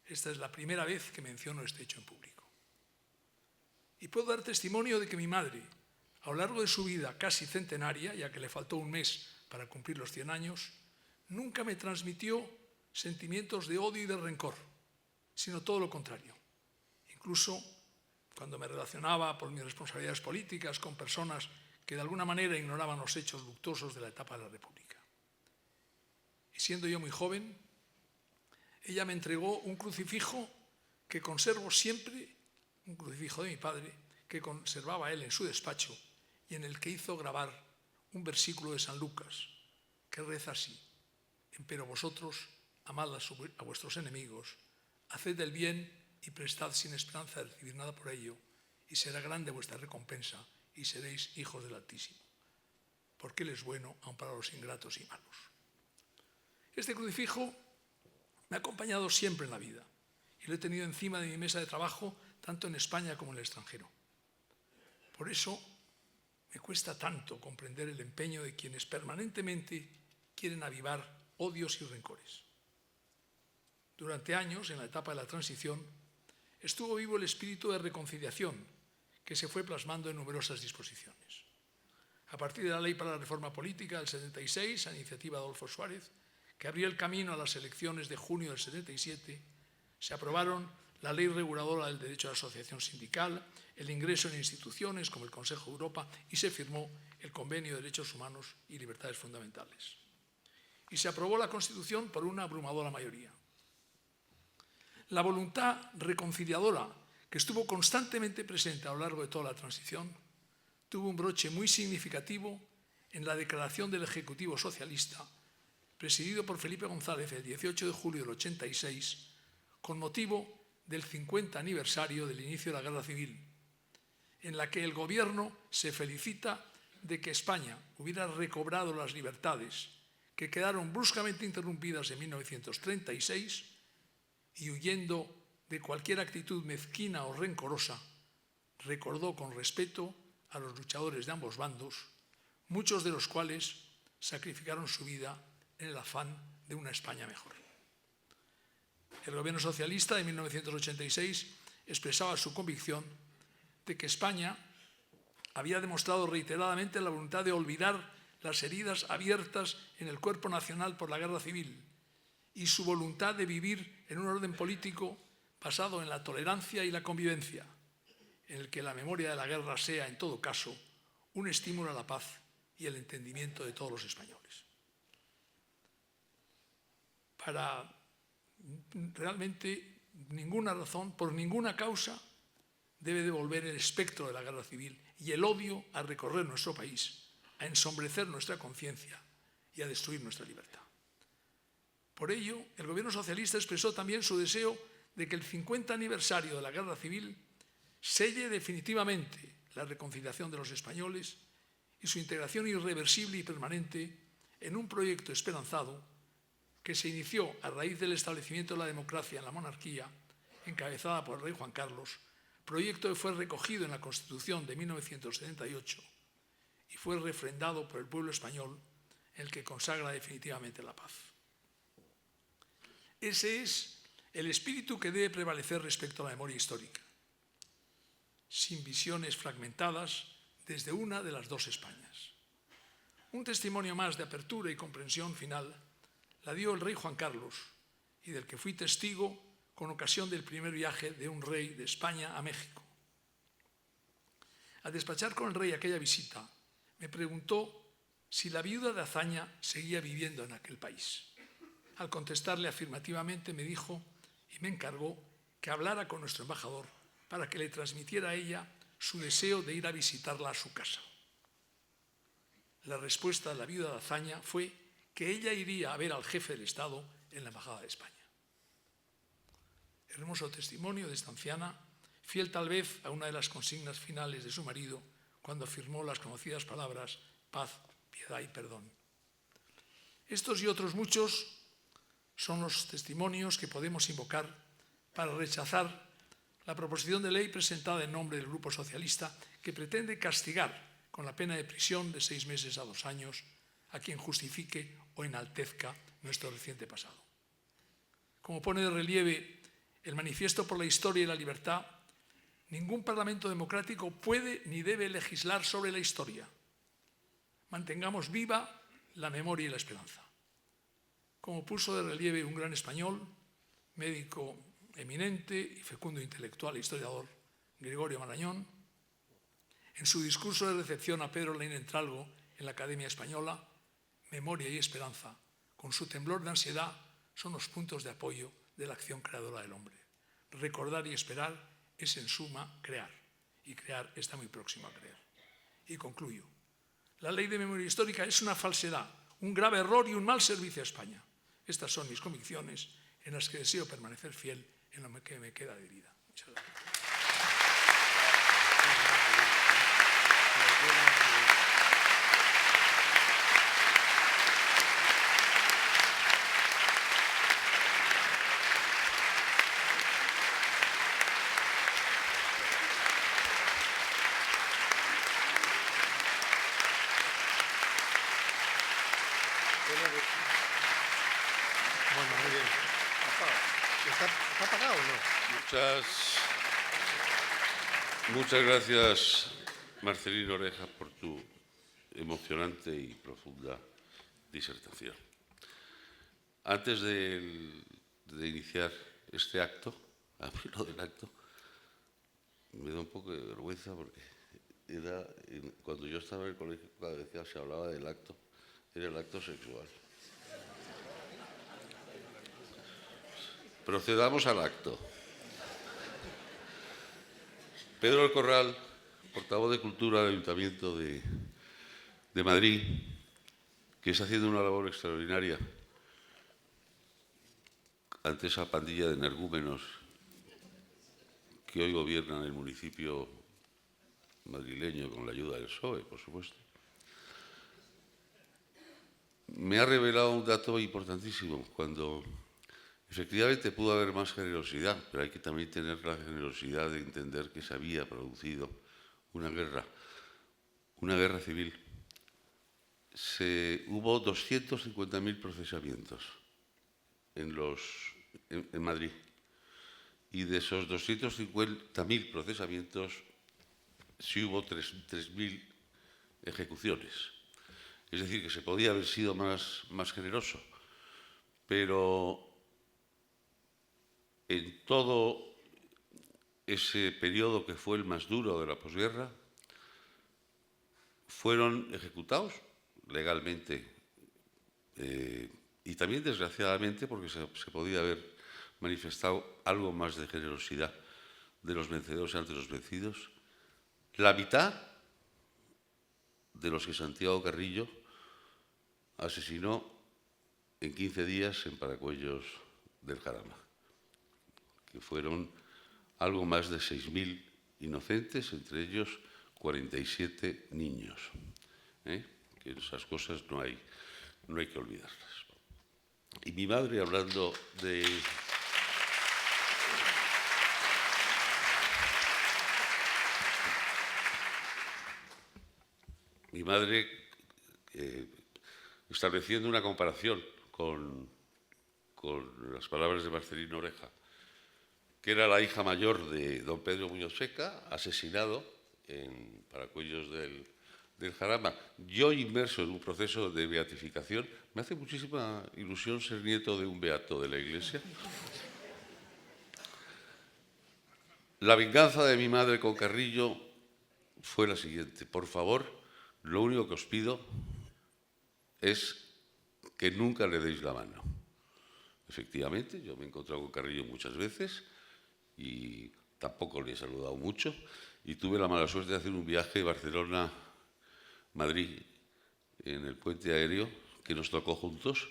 Esta es la primera vez que menciono este hecho en público. Y puedo dar testimonio de que mi madre, a lo largo de su vida casi centenaria, ya que le faltó un mes para cumplir los 100 años, nunca me transmitió sentimientos de odio y de rencor, sino todo lo contrario. Incluso cuando me relacionaba por mis responsabilidades políticas con personas que de alguna manera ignoraban los hechos luctuosos de la etapa de la República. Y siendo yo muy joven, ella me entregó un crucifijo que conservo siempre, un crucifijo de mi padre, que conservaba él en su despacho y en el que hizo grabar un versículo de San Lucas, que reza así: empero vosotros amad a vuestros enemigos, haced el bien y prestad sin esperanza de recibir nada por ello, y será grande vuestra recompensa, y seréis hijos del Altísimo, porque Él es bueno aun para los ingratos y malos. Este crucifijo me ha acompañado siempre en la vida, y lo he tenido encima de mi mesa de trabajo, tanto en España como en el extranjero. Por eso me cuesta tanto comprender el empeño de quienes permanentemente quieren avivar odios y rencores. Durante años, en la etapa de la transición, estuvo vivo el espíritu de reconciliación que se fue plasmando en numerosas disposiciones. A partir de la Ley para la Reforma Política del 76, a iniciativa de Adolfo Suárez, que abrió el camino a las elecciones de junio del 77, se aprobaron la ley reguladora del derecho a la asociación sindical, el ingreso en instituciones como el Consejo de Europa y se firmó el Convenio de Derechos Humanos y Libertades Fundamentales. Y se aprobó la Constitución por una abrumadora mayoría. La voluntad reconciliadora que estuvo constantemente presente a lo largo de toda la transición tuvo un broche muy significativo en la declaración del Ejecutivo Socialista, presidido por Felipe González el 18 de julio del 86, con motivo del 50 aniversario del inicio de la Guerra Civil, en la que el Gobierno se felicita de que España hubiera recobrado las libertades que quedaron bruscamente interrumpidas en 1936 y, huyendo de cualquier actitud mezquina o rencorosa, recordó con respeto a los luchadores de ambos bandos, muchos de los cuales sacrificaron su vida en el afán de una España mejor. El Gobierno socialista de 1986 expresaba su convicción de que España había demostrado reiteradamente la voluntad de olvidar las heridas abiertas en el cuerpo nacional por la guerra civil y su voluntad de vivir en un orden político basado en la tolerancia y la convivencia, en el que la memoria de la guerra sea, en todo caso, un estímulo a la paz y el entendimiento de todos los españoles. Para realmente ninguna razón, por ninguna causa, debe devolver el espectro de la guerra civil y el odio a recorrer nuestro país, a ensombrecer nuestra conciencia y a destruir nuestra libertad. Por ello, el Gobierno socialista expresó también su deseo de que el 50 aniversario de la guerra civil selle definitivamente la reconciliación de los españoles y su integración irreversible y permanente en un proyecto esperanzado que se inició a raíz del establecimiento de la democracia en la monarquía, encabezada por el rey Juan Carlos, proyecto que fue recogido en la Constitución de 1978 y fue refrendado por el pueblo español, en el que consagra definitivamente la paz. Ese es el espíritu que debe prevalecer respecto a la memoria histórica, sin visiones fragmentadas desde una de las dos Españas. Un testimonio más de apertura y comprensión final la dio el rey Juan Carlos y del que fui testigo con ocasión del primer viaje de un rey de España a México. Al despachar con el rey aquella visita, me preguntó si la viuda de Azaña seguía viviendo en aquel país. Al contestarle afirmativamente, me dijo y me encargó que hablara con nuestro embajador para que le transmitiera a ella su deseo de ir a visitarla a su casa. La respuesta de la viuda de Azaña fue que ella iría a ver al jefe del Estado en la Embajada de España. Hermoso testimonio de esta anciana, fiel tal vez a una de las consignas finales de su marido cuando afirmó las conocidas palabras paz, piedad y perdón. Estos y otros muchos son los testimonios que podemos invocar para rechazar la proposición de ley presentada en nombre del Grupo Socialista que pretende castigar con la pena de prisión de 6 meses a 2 años a quien justifique o enaltezca nuestro reciente pasado. Como pone de relieve el Manifiesto por la Historia y la Libertad, ningún parlamento democrático puede ni debe legislar sobre la historia. Mantengamos viva la memoria y la esperanza. Como puso de relieve un gran español, médico eminente y fecundo intelectual e historiador, Gregorio Marañón, en su discurso de recepción a Pedro Laín Entralgo en la Academia Española, memoria y esperanza, con su temblor de ansiedad, son los puntos de apoyo de la acción creadora del hombre. Recordar y esperar es en suma crear, y crear está muy próximo a creer. Y concluyo. La ley de memoria histórica es una falsedad, un grave error y un mal servicio a España. Estas son mis convicciones en las que deseo permanecer fiel en lo que me queda de vida. Muchas gracias. Bueno, muy bien. ¿Está apagado o no? Muchas gracias, Marcelino Oreja, por tu emocionante y profunda disertación. Antes de iniciar este acto, a mí lo del acto, me da un poco de vergüenza porque cuando yo estaba en el colegio, cada vez que se hablaba del acto, era el acto sexual. Procedamos al acto. Pedro del Corral, portavoz de Cultura del Ayuntamiento de Madrid, que está haciendo una labor extraordinaria ante esa pandilla de energúmenos que hoy gobiernan el municipio madrileño con la ayuda del PSOE, por supuesto, me ha revelado un dato importantísimo, cuando efectivamente pudo haber más generosidad, pero hay que también tener la generosidad de entender que se había producido una guerra civil. Hubo 250.000 procesamientos en Madrid, y de esos 250.000 procesamientos sí hubo 3.000 ejecuciones. Es decir, que se podía haber sido más generoso, pero en todo ese periodo que fue el más duro de la posguerra, fueron ejecutados legalmente y también desgraciadamente, porque se podía haber manifestado algo más de generosidad de los vencedores ante los vencidos, la mitad de los que Santiago Carrillo asesinó en 15 días en Paracuellos del Jarama, que fueron algo más de 6.000 inocentes, entre ellos 47 niños. Que esas cosas no hay que olvidarlas. Y mi madre, hablando de... Mi madre, estableciendo una comparación con las palabras de Marcelino Oreja, que era la hija mayor de don Pedro Muñoz Seca, asesinado en Paracuellos del Jarama. Yo, inmerso en un proceso de beatificación, me hace muchísima ilusión ser nieto de un beato de la Iglesia. La venganza de mi madre con Carrillo fue la siguiente: por favor, lo único que os pido es que nunca le deis la mano. Efectivamente, yo me he encontrado con Carrillo muchas veces y tampoco le he saludado mucho, y tuve la mala suerte de hacer un viaje Barcelona-Madrid en el puente aéreo que nos tocó juntos,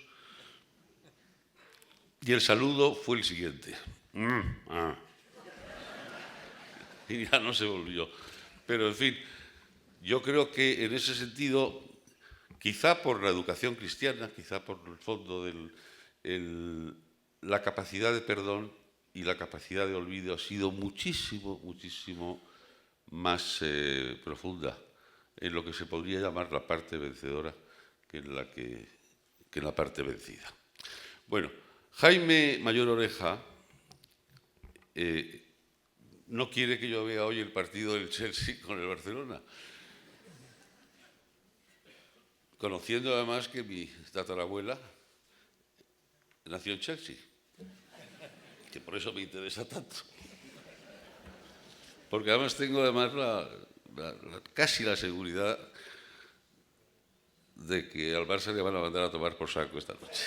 y el saludo fue el siguiente. Y ya no se volvió. Pero, en fin, yo creo que en ese sentido, quizá por la educación cristiana, quizá por el fondo la capacidad de perdón y la capacidad de olvido ha sido muchísimo más profunda en lo que se podría llamar la parte vencedora que en la parte vencida. Bueno, Jaime Mayor Oreja no quiere que yo vea hoy el partido del Chelsea con el Barcelona, conociendo además que mi tatarabuela nació en Chelsea, que por eso me interesa tanto. Porque además tengo casi la seguridad de que al Barça le van a mandar a tomar por saco esta noche.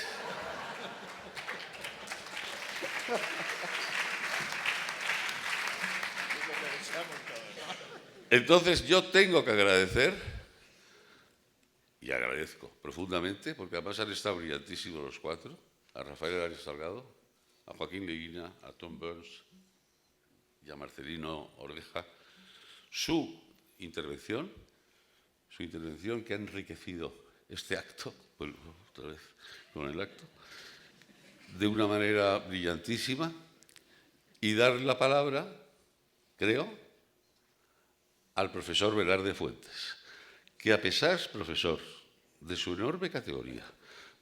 Entonces yo tengo que agradecer, y agradezco profundamente, porque además han estado brillantísimos los cuatro, a Rafael Arias Salgado, a Joaquín Leguina, a Tom Burns y a Marcelino Oreja, su intervención que ha enriquecido este acto, vuelvo otra vez con el acto, de una manera brillantísima, y dar la palabra, creo, al profesor Velarde Fuentes, que a pesar, profesor, de su enorme categoría,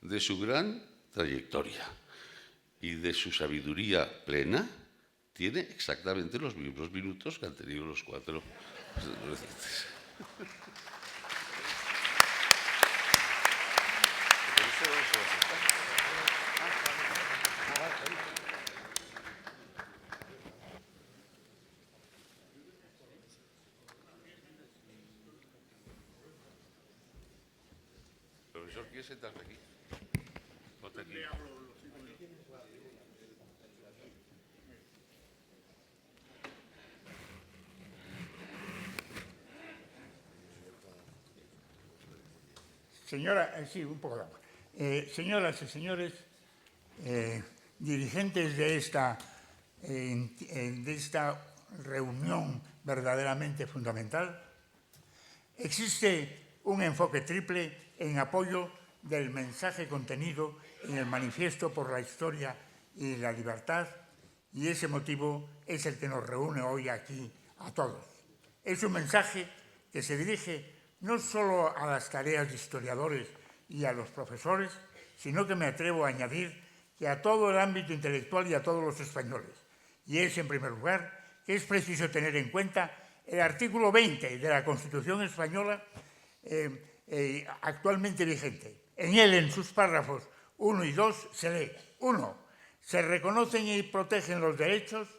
de su gran trayectoria y de su sabiduría plena, tiene exactamente los mismos minutos que han tenido los cuatro recientes. Profesor, ¿quieres sentarse aquí? Ponte aquí. Sí, un poco de agua. Señoras y señores, dirigentes de esta reunión verdaderamente fundamental, existe un enfoque triple en apoyo del mensaje contenido en el Manifiesto por la Historia y la Libertad, y ese motivo es el que nos reúne hoy aquí a todos. Es un mensaje que se dirige no solo a las tareas de historiadores y a los profesores, sino que me atrevo a añadir que a todo el ámbito intelectual y a todos los españoles. Y es, en primer lugar, que es preciso tener en cuenta el artículo 20 de la Constitución española actualmente vigente. En él, en sus párrafos 1 y 2, se lee: 1. Se reconocen y protegen los derechos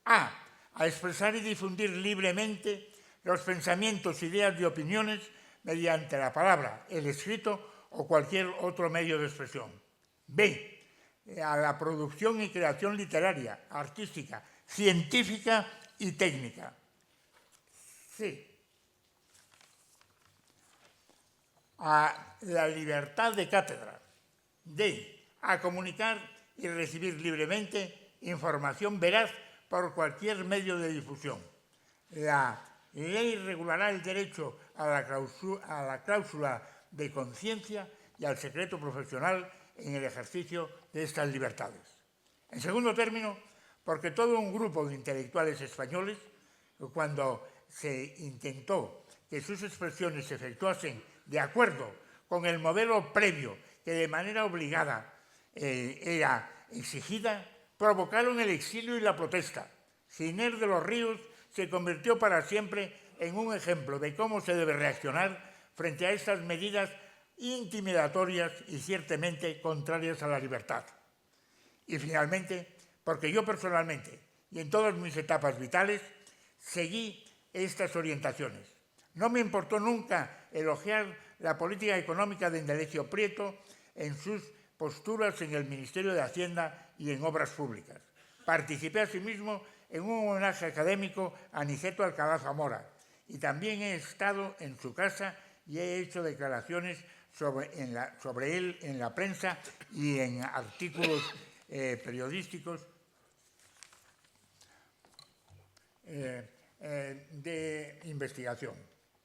a expresar y difundir libremente los pensamientos, ideas y opiniones mediante la palabra, el escrito o cualquier otro medio de expresión. B. A la producción y creación literaria, artística, científica y técnica. C. A la libertad de cátedra. D. A comunicar y recibir libremente información veraz por cualquier medio de difusión. La ley regulará el derecho a la cláusula de conciencia y al secreto profesional en el ejercicio de estas libertades. En segundo término, porque todo un grupo de intelectuales españoles, cuando se intentó que sus expresiones se efectuasen de acuerdo con el modelo previo que de manera obligada era exigida, provocaron el exilio y la protesta. Giner de los Ríos se convirtió para siempre en un ejemplo de cómo se debe reaccionar frente a estas medidas intimidatorias y ciertamente contrarias a la libertad. Y finalmente, porque yo personalmente y en todas mis etapas vitales seguí estas orientaciones. No me importó nunca elogiar la política económica de Indalecio Prieto en sus posturas en el Ministerio de Hacienda y en Obras Públicas. Participé asimismo en un homenaje académico a Aniceto Alcalá Zamora y también he estado en su casa y he hecho declaraciones sobre él en la prensa y en artículos periodísticos de investigación.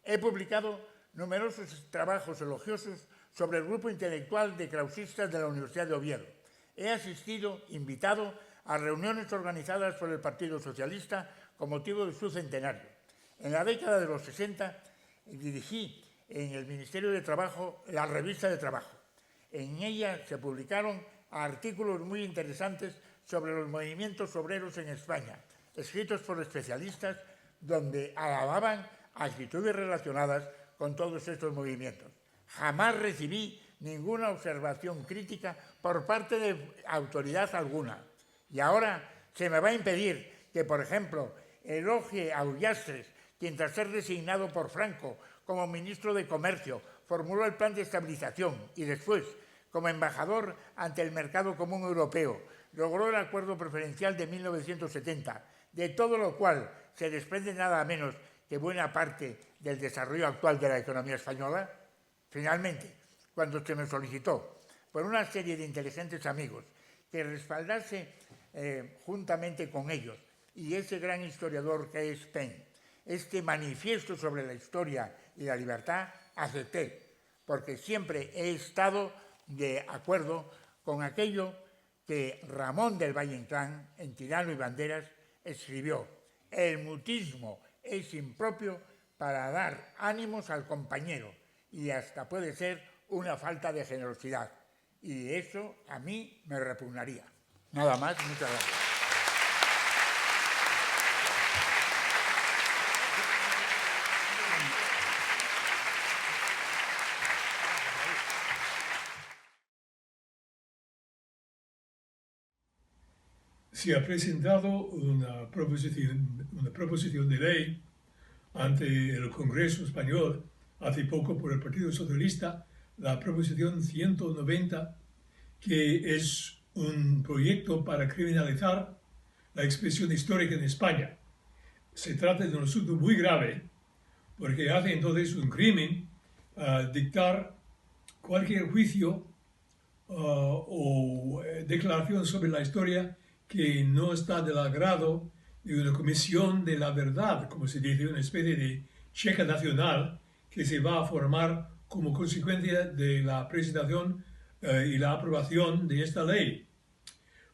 He publicado numerosos trabajos elogiosos sobre el grupo intelectual de clausistas de la Universidad de Oviedo. He asistido, invitado, a reuniones organizadas por el Partido Socialista con motivo de su centenario. En la década de los 60 dirigí en el Ministerio de Trabajo la Revista de Trabajo. En ella se publicaron artículos muy interesantes sobre los movimientos obreros en España, escritos por especialistas donde alababan actitudes relacionadas con todos estos movimientos. Jamás recibí ninguna observación crítica por parte de autoridad alguna. Y ahora se me va a impedir que, por ejemplo, elogie a Ullastres, quien tras ser designado por Franco como ministro de Comercio formuló el plan de estabilización y después, como embajador ante el Mercado Común Europeo, logró el acuerdo preferencial de 1970, de todo lo cual se desprende nada menos que buena parte del desarrollo actual de la economía española. Finalmente, cuando se me solicitó por una serie de inteligentes amigos que respaldase juntamente con ellos y ese gran historiador que es Penn, este manifiesto sobre la historia y la libertad, acepté, porque siempre he estado de acuerdo con aquello que Ramón del Valle-Inclán, en Tirano y Banderas, escribió: el mutismo es impropio para dar ánimos al compañero y hasta puede ser una falta de generosidad. Y eso a mí me repugnaría. Nada más, muchas gracias. Se ha presentado una proposición de ley ante el Congreso español hace poco por el Partido Socialista, la proposición 190, que es un proyecto para criminalizar la expresión histórica en España. Se trata de un asunto muy grave, porque hace entonces un crimen dictar cualquier juicio o declaración sobre la historia que no está del agrado de una comisión de la verdad, como se dice, una especie de checa nacional que se va a formar como consecuencia de la presentación y la aprobación de esta ley.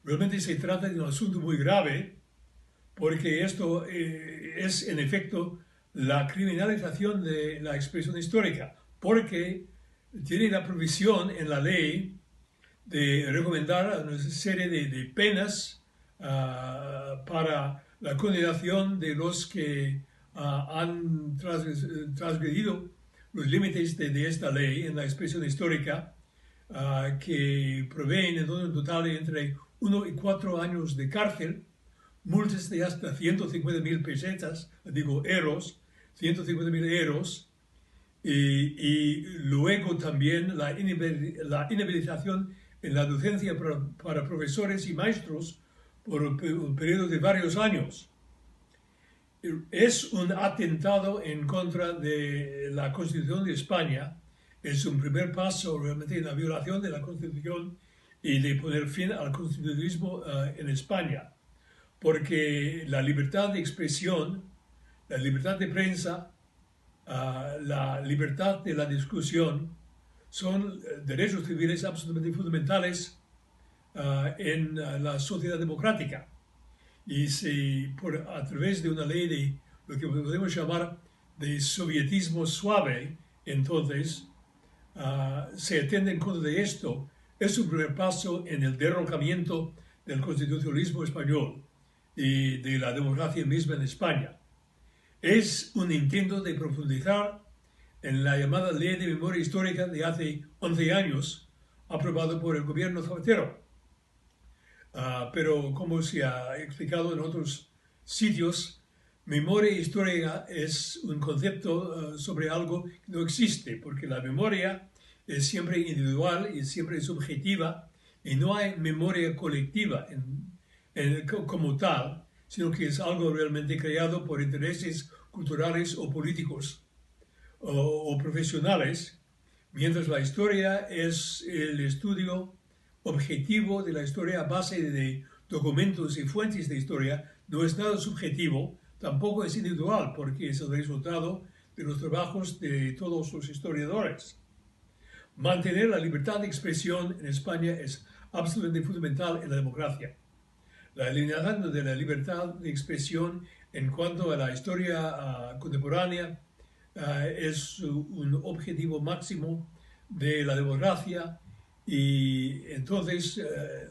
Realmente se trata de un asunto muy grave, porque esto es en efecto la criminalización de la expresión histórica, porque tiene la provisión en la ley de recomendar una serie de penas para la condenación de los que han transgredido los límites de esta ley en la expresión histórica, que proveen en un total entre 1 y 4 años de cárcel, multas de hasta 150.000 pesetas, digo euros, 150.000 euros, y luego también la inhabilitación en la docencia para profesores y maestros por un periodo de varios años. Es un atentado en contra de la Constitución de España, es un primer paso realmente en la violación de la Constitución y de poner fin al constitucionalismo en España, porque la libertad de expresión, la libertad de prensa, la libertad de la discusión son derechos civiles absolutamente fundamentales en la sociedad democrática. Y si a través de una ley de lo que podemos llamar de sovietismo suave, entonces se atiende en contra de esto, es un primer paso en el derrocamiento del constitucionalismo español y de la democracia misma en España. Es un intento de profundizar en la llamada Ley de Memoria Histórica de hace 11 años, aprobado por el gobierno Zapatero. Pero como se ha explicado en otros sitios, memoria histórica es un concepto sobre algo que no existe, porque la memoria es siempre individual y siempre subjetiva, y no hay memoria colectiva como tal, sino que es algo realmente creado por intereses culturales o políticos o profesionales, mientras la historia es el estudio objetivo de la historia a base de documentos y fuentes de historia, no es nada subjetivo, tampoco es individual, porque es el resultado de los trabajos de todos los historiadores. Mantener la libertad de expresión en España es absolutamente fundamental en la democracia. La eliminación de la libertad de expresión en cuanto a la historia contemporánea es un objetivo máximo de la democracia, y entonces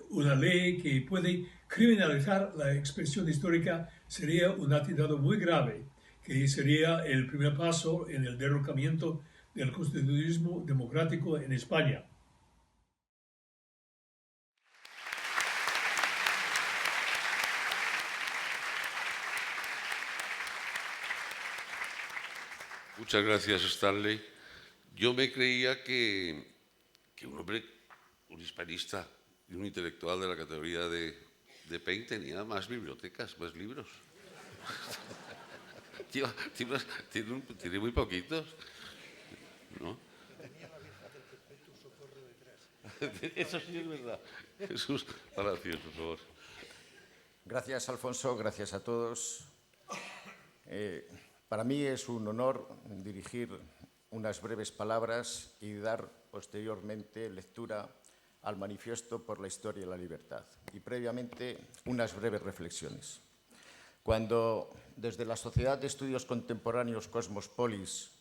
una ley que puede criminalizar la expresión histórica sería un atentado muy grave, que sería el primer paso en el derrocamiento del constitucionalismo democrático en España. Muchas gracias, Stanley. Yo me creía que un hombre, un hispanista y un intelectual de la categoría de Paine tenía más bibliotecas, más libros. Tiene muy poquitos, ¿no? Eso sí es verdad. Jesús Palacios, por favor. Gracias, Alfonso. Gracias a todos. Para mí es un honor dirigir unas breves palabras y dar posteriormente lectura al Manifiesto por la Historia y la Libertad, y previamente unas breves reflexiones. Cuando desde la Sociedad de Estudios Contemporáneos Cosmos-Polis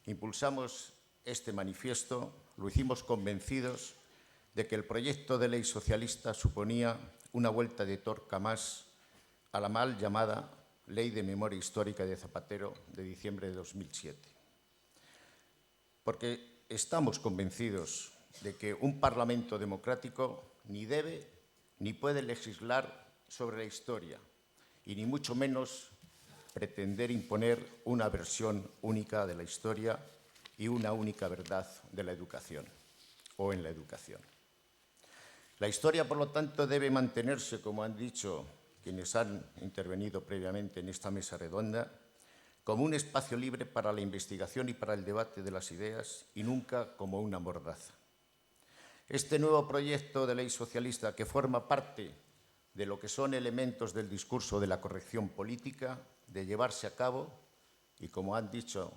impulsamos este manifiesto, lo hicimos convencidos de que el proyecto de ley socialista suponía una vuelta de tuerca más a la mal llamada Ley de Memoria Histórica de Zapatero de diciembre de 2007. Porque estamos convencidos de que un Parlamento democrático ni debe ni puede legislar sobre la historia y ni mucho menos pretender imponer una versión única de la historia y una única verdad de la educación. o en la educación. La historia, por lo tanto, debe mantenerse, como han dicho quienes han intervenido previamente en esta mesa redonda, como un espacio libre para la investigación y para el debate de las ideas y nunca como una mordaza. Este nuevo proyecto de ley socialista, que forma parte de lo que son elementos del discurso de la corrección política, de llevarse a cabo, y como han dicho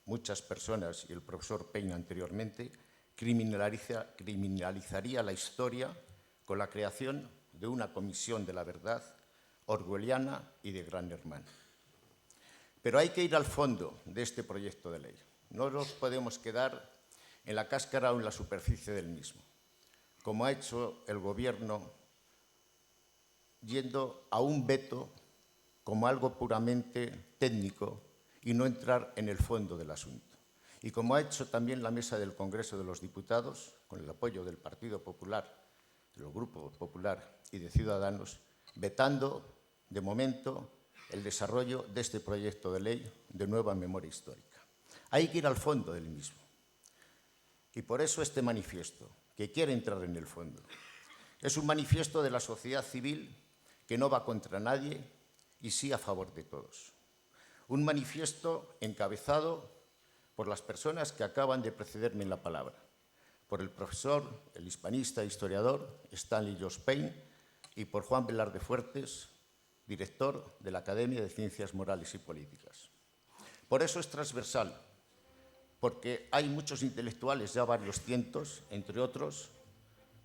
muchas personas y el profesor Peña anteriormente, criminalizaría la historia con la creación de una comisión de la verdad orwelliana y de Gran Hermano. Pero hay que ir al fondo de este proyecto de ley. No nos podemos quedar en la cáscara o en la superficie del mismo, como ha hecho el Gobierno, yendo a un veto como algo puramente técnico y no entrar en el fondo del asunto. Y como ha hecho también la Mesa del Congreso de los Diputados, con el apoyo del Partido Popular, del Grupo Popular y de Ciudadanos, vetando, de momento, el desarrollo de este proyecto de ley de nueva memoria histórica. Hay que ir al fondo del mismo. Y por eso este manifiesto, que quiere entrar en el fondo, es un manifiesto de la sociedad civil que no va contra nadie y sí a favor de todos. Un manifiesto encabezado por las personas que acaban de precederme en la palabra, por el profesor, el hispanista e historiador Stanley Jospin y por Juan Velarde Fuertes, director de la Academia de Ciencias Morales y Políticas. Por eso es transversal, porque hay muchos intelectuales, ya varios cientos, entre otros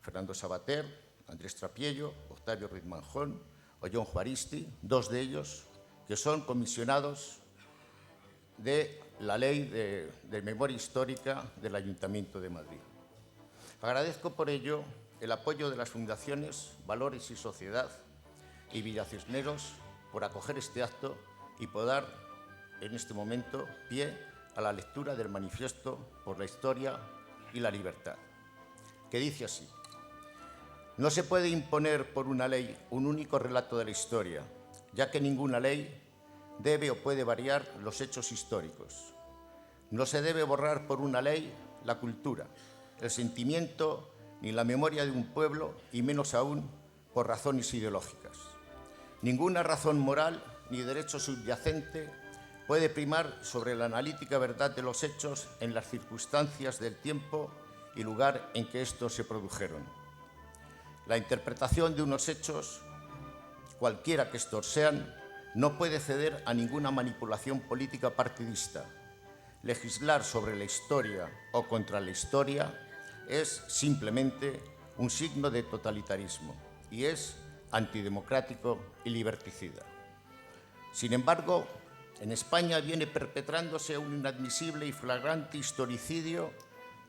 Fernando Savater, Andrés Trapiello, Octavio Ruiz Manjón o John Juaristi, dos de ellos que son comisionados de la Ley de Memoria Histórica del Ayuntamiento de Madrid. Agradezco por ello el apoyo de las fundaciones Valores y Sociedad y Villacisneros por acoger este acto y por dar en este momento pie a la lectura del Manifiesto por la Historia y la Libertad, que dice así: no se puede imponer por una ley un único relato de la historia, ya que ninguna ley debe o puede variar los hechos históricos. No se debe borrar por una ley la cultura, el sentimiento ni la memoria de un pueblo, y menos aún por razones ideológicas. Ninguna razón moral ni derecho subyacente puede primar sobre la analítica verdad de los hechos en las circunstancias del tiempo y lugar en que estos se produjeron. La interpretación de unos hechos, cualquiera que estos sean, no puede ceder a ninguna manipulación política partidista. Legislar sobre la historia o contra la historia es simplemente un signo de totalitarismo y es antidemocrático y liberticida. Sin embargo, en España viene perpetrándose un inadmisible y flagrante historicidio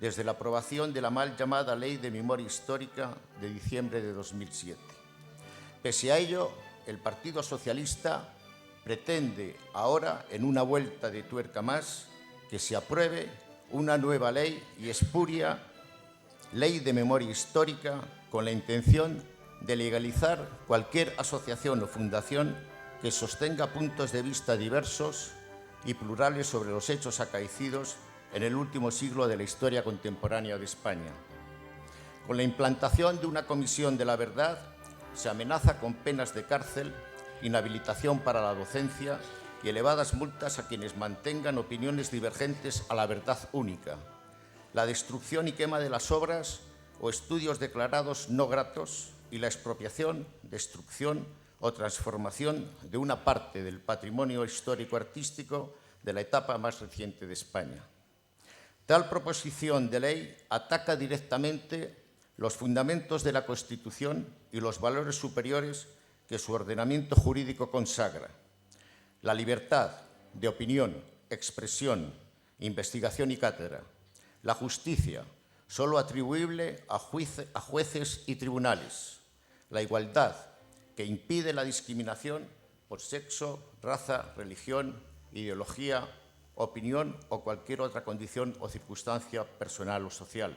desde la aprobación de la mal llamada Ley de Memoria Histórica de diciembre de 2007. Pese a ello, el Partido Socialista pretende ahora, en una vuelta de tuerca más, que se apruebe una nueva ley y espuria Ley de Memoria Histórica con la intención de legalizar cualquier asociación o fundación que sostenga puntos de vista diversos y plurales sobre los hechos acaecidos en el último siglo de la historia contemporánea de España. Con la implantación de una comisión de la verdad, se amenaza con penas de cárcel, inhabilitación para la docencia y elevadas multas a quienes mantengan opiniones divergentes a la verdad única, la destrucción y quema de las obras o estudios declarados no gratos y la expropiación, destrucción o transformación de una parte del patrimonio histórico-artístico de la etapa más reciente de España. Tal proposición de ley ataca directamente los fundamentos de la Constitución y los valores superiores que su ordenamiento jurídico consagra: la libertad de opinión, expresión, investigación y cátedra, la justicia, solo atribuible a jueces y tribunales, la igualdad, que impide la discriminación por sexo, raza, religión, ideología, opinión o cualquier otra condición o circunstancia personal o social,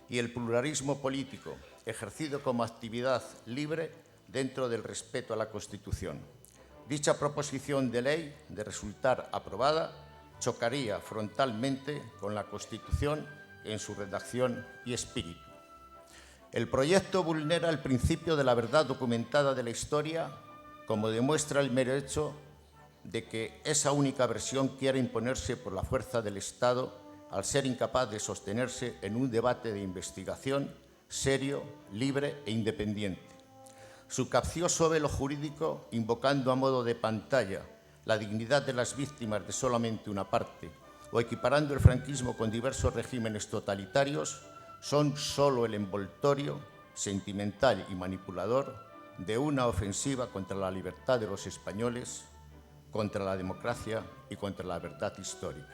y el pluralismo político, ejercido como actividad libre dentro del respeto a la Constitución. Dicha proposición de ley, de resultar aprobada, chocaría frontalmente con la Constitución en su redacción y espíritu. El proyecto vulnera el principio de la verdad documentada de la historia, como demuestra el mero hecho de que esa única versión quiera imponerse por la fuerza del Estado al ser incapaz de sostenerse en un debate de investigación serio, libre e independiente. Su capcioso velo jurídico, invocando a modo de pantalla la dignidad de las víctimas de solamente una parte o equiparando el franquismo con diversos regímenes totalitarios, son solo el envoltorio sentimental y manipulador de una ofensiva contra la libertad de los españoles, contra la democracia y contra la verdad histórica.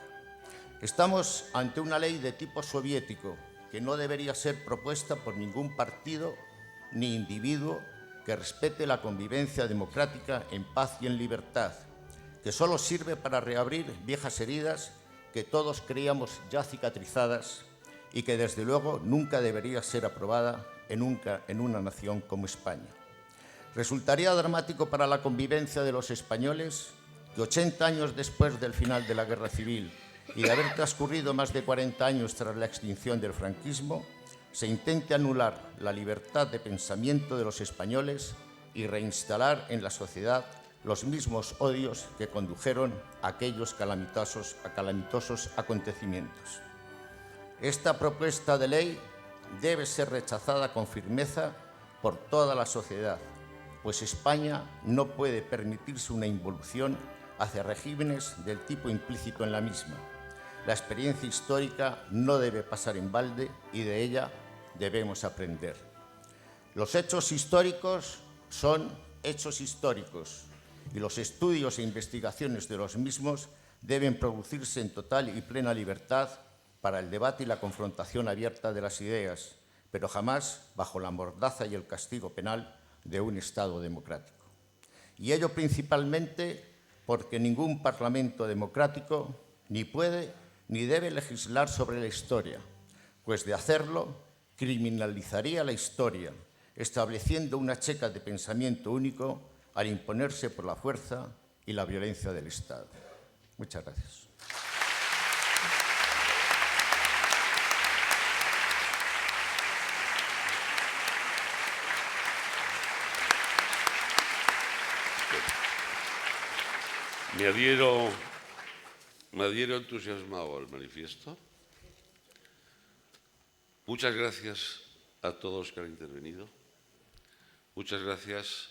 Estamos ante una ley de tipo soviético que no debería ser propuesta por ningún partido ni individuo que respete la convivencia democrática en paz y en libertad, que solo sirve para reabrir viejas heridas que todos creíamos ya cicatrizadas y que desde luego nunca debería ser aprobada en una nación como España. Resultaría dramático para la convivencia de los españoles que 80 años después del final de la Guerra Civil y de haber transcurrido más de 40 años tras la extinción del franquismo, se intente anular la libertad de pensamiento de los españoles y reinstalar en la sociedad los mismos odios que condujeron a aquellos calamitosos acontecimientos. Esta propuesta de ley debe ser rechazada con firmeza por toda la sociedad, pues España no puede permitirse una involución hacia regímenes del tipo implícito en la misma. La experiencia histórica no debe pasar en balde y de ella debemos aprender. Los hechos históricos son hechos históricos y los estudios e investigaciones de los mismos deben producirse en total y plena libertad para el debate y la confrontación abierta de las ideas, pero jamás bajo la mordaza y el castigo penal de un Estado democrático. Y ello principalmente porque ningún parlamento democrático ni puede ni debe legislar sobre la historia, pues de hacerlo criminalizaría la historia, estableciendo una checa de pensamiento único al imponerse por la fuerza y la violencia del Estado. Muchas gracias. Me adhiero entusiasmado al manifiesto. Muchas gracias a todos que han intervenido. Muchas gracias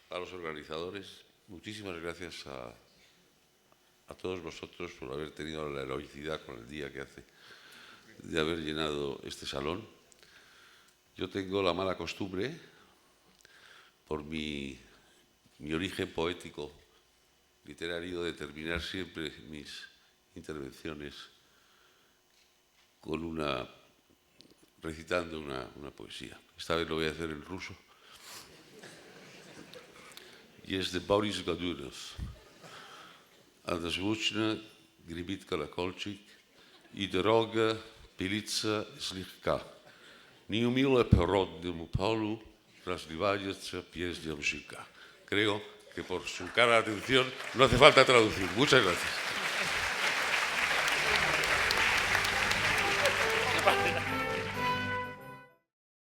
a los organizadores. Muchísimas gracias a todos vosotros por haber tenido la heroicidad con el día que hace de haber llenado este salón. Yo tengo la mala costumbre, por mi origen poético, literario, de terminar siempre mis intervenciones con recitando una poesía. Esta vez lo voy a hacer en ruso. Y es de Boris Godunov. Звучно гремит колокольчик, и дорога пылится слегка. Неумело по родному полу разливается песня мужика. Creo que por su cara de atención no hace falta traducir. Muchas gracias.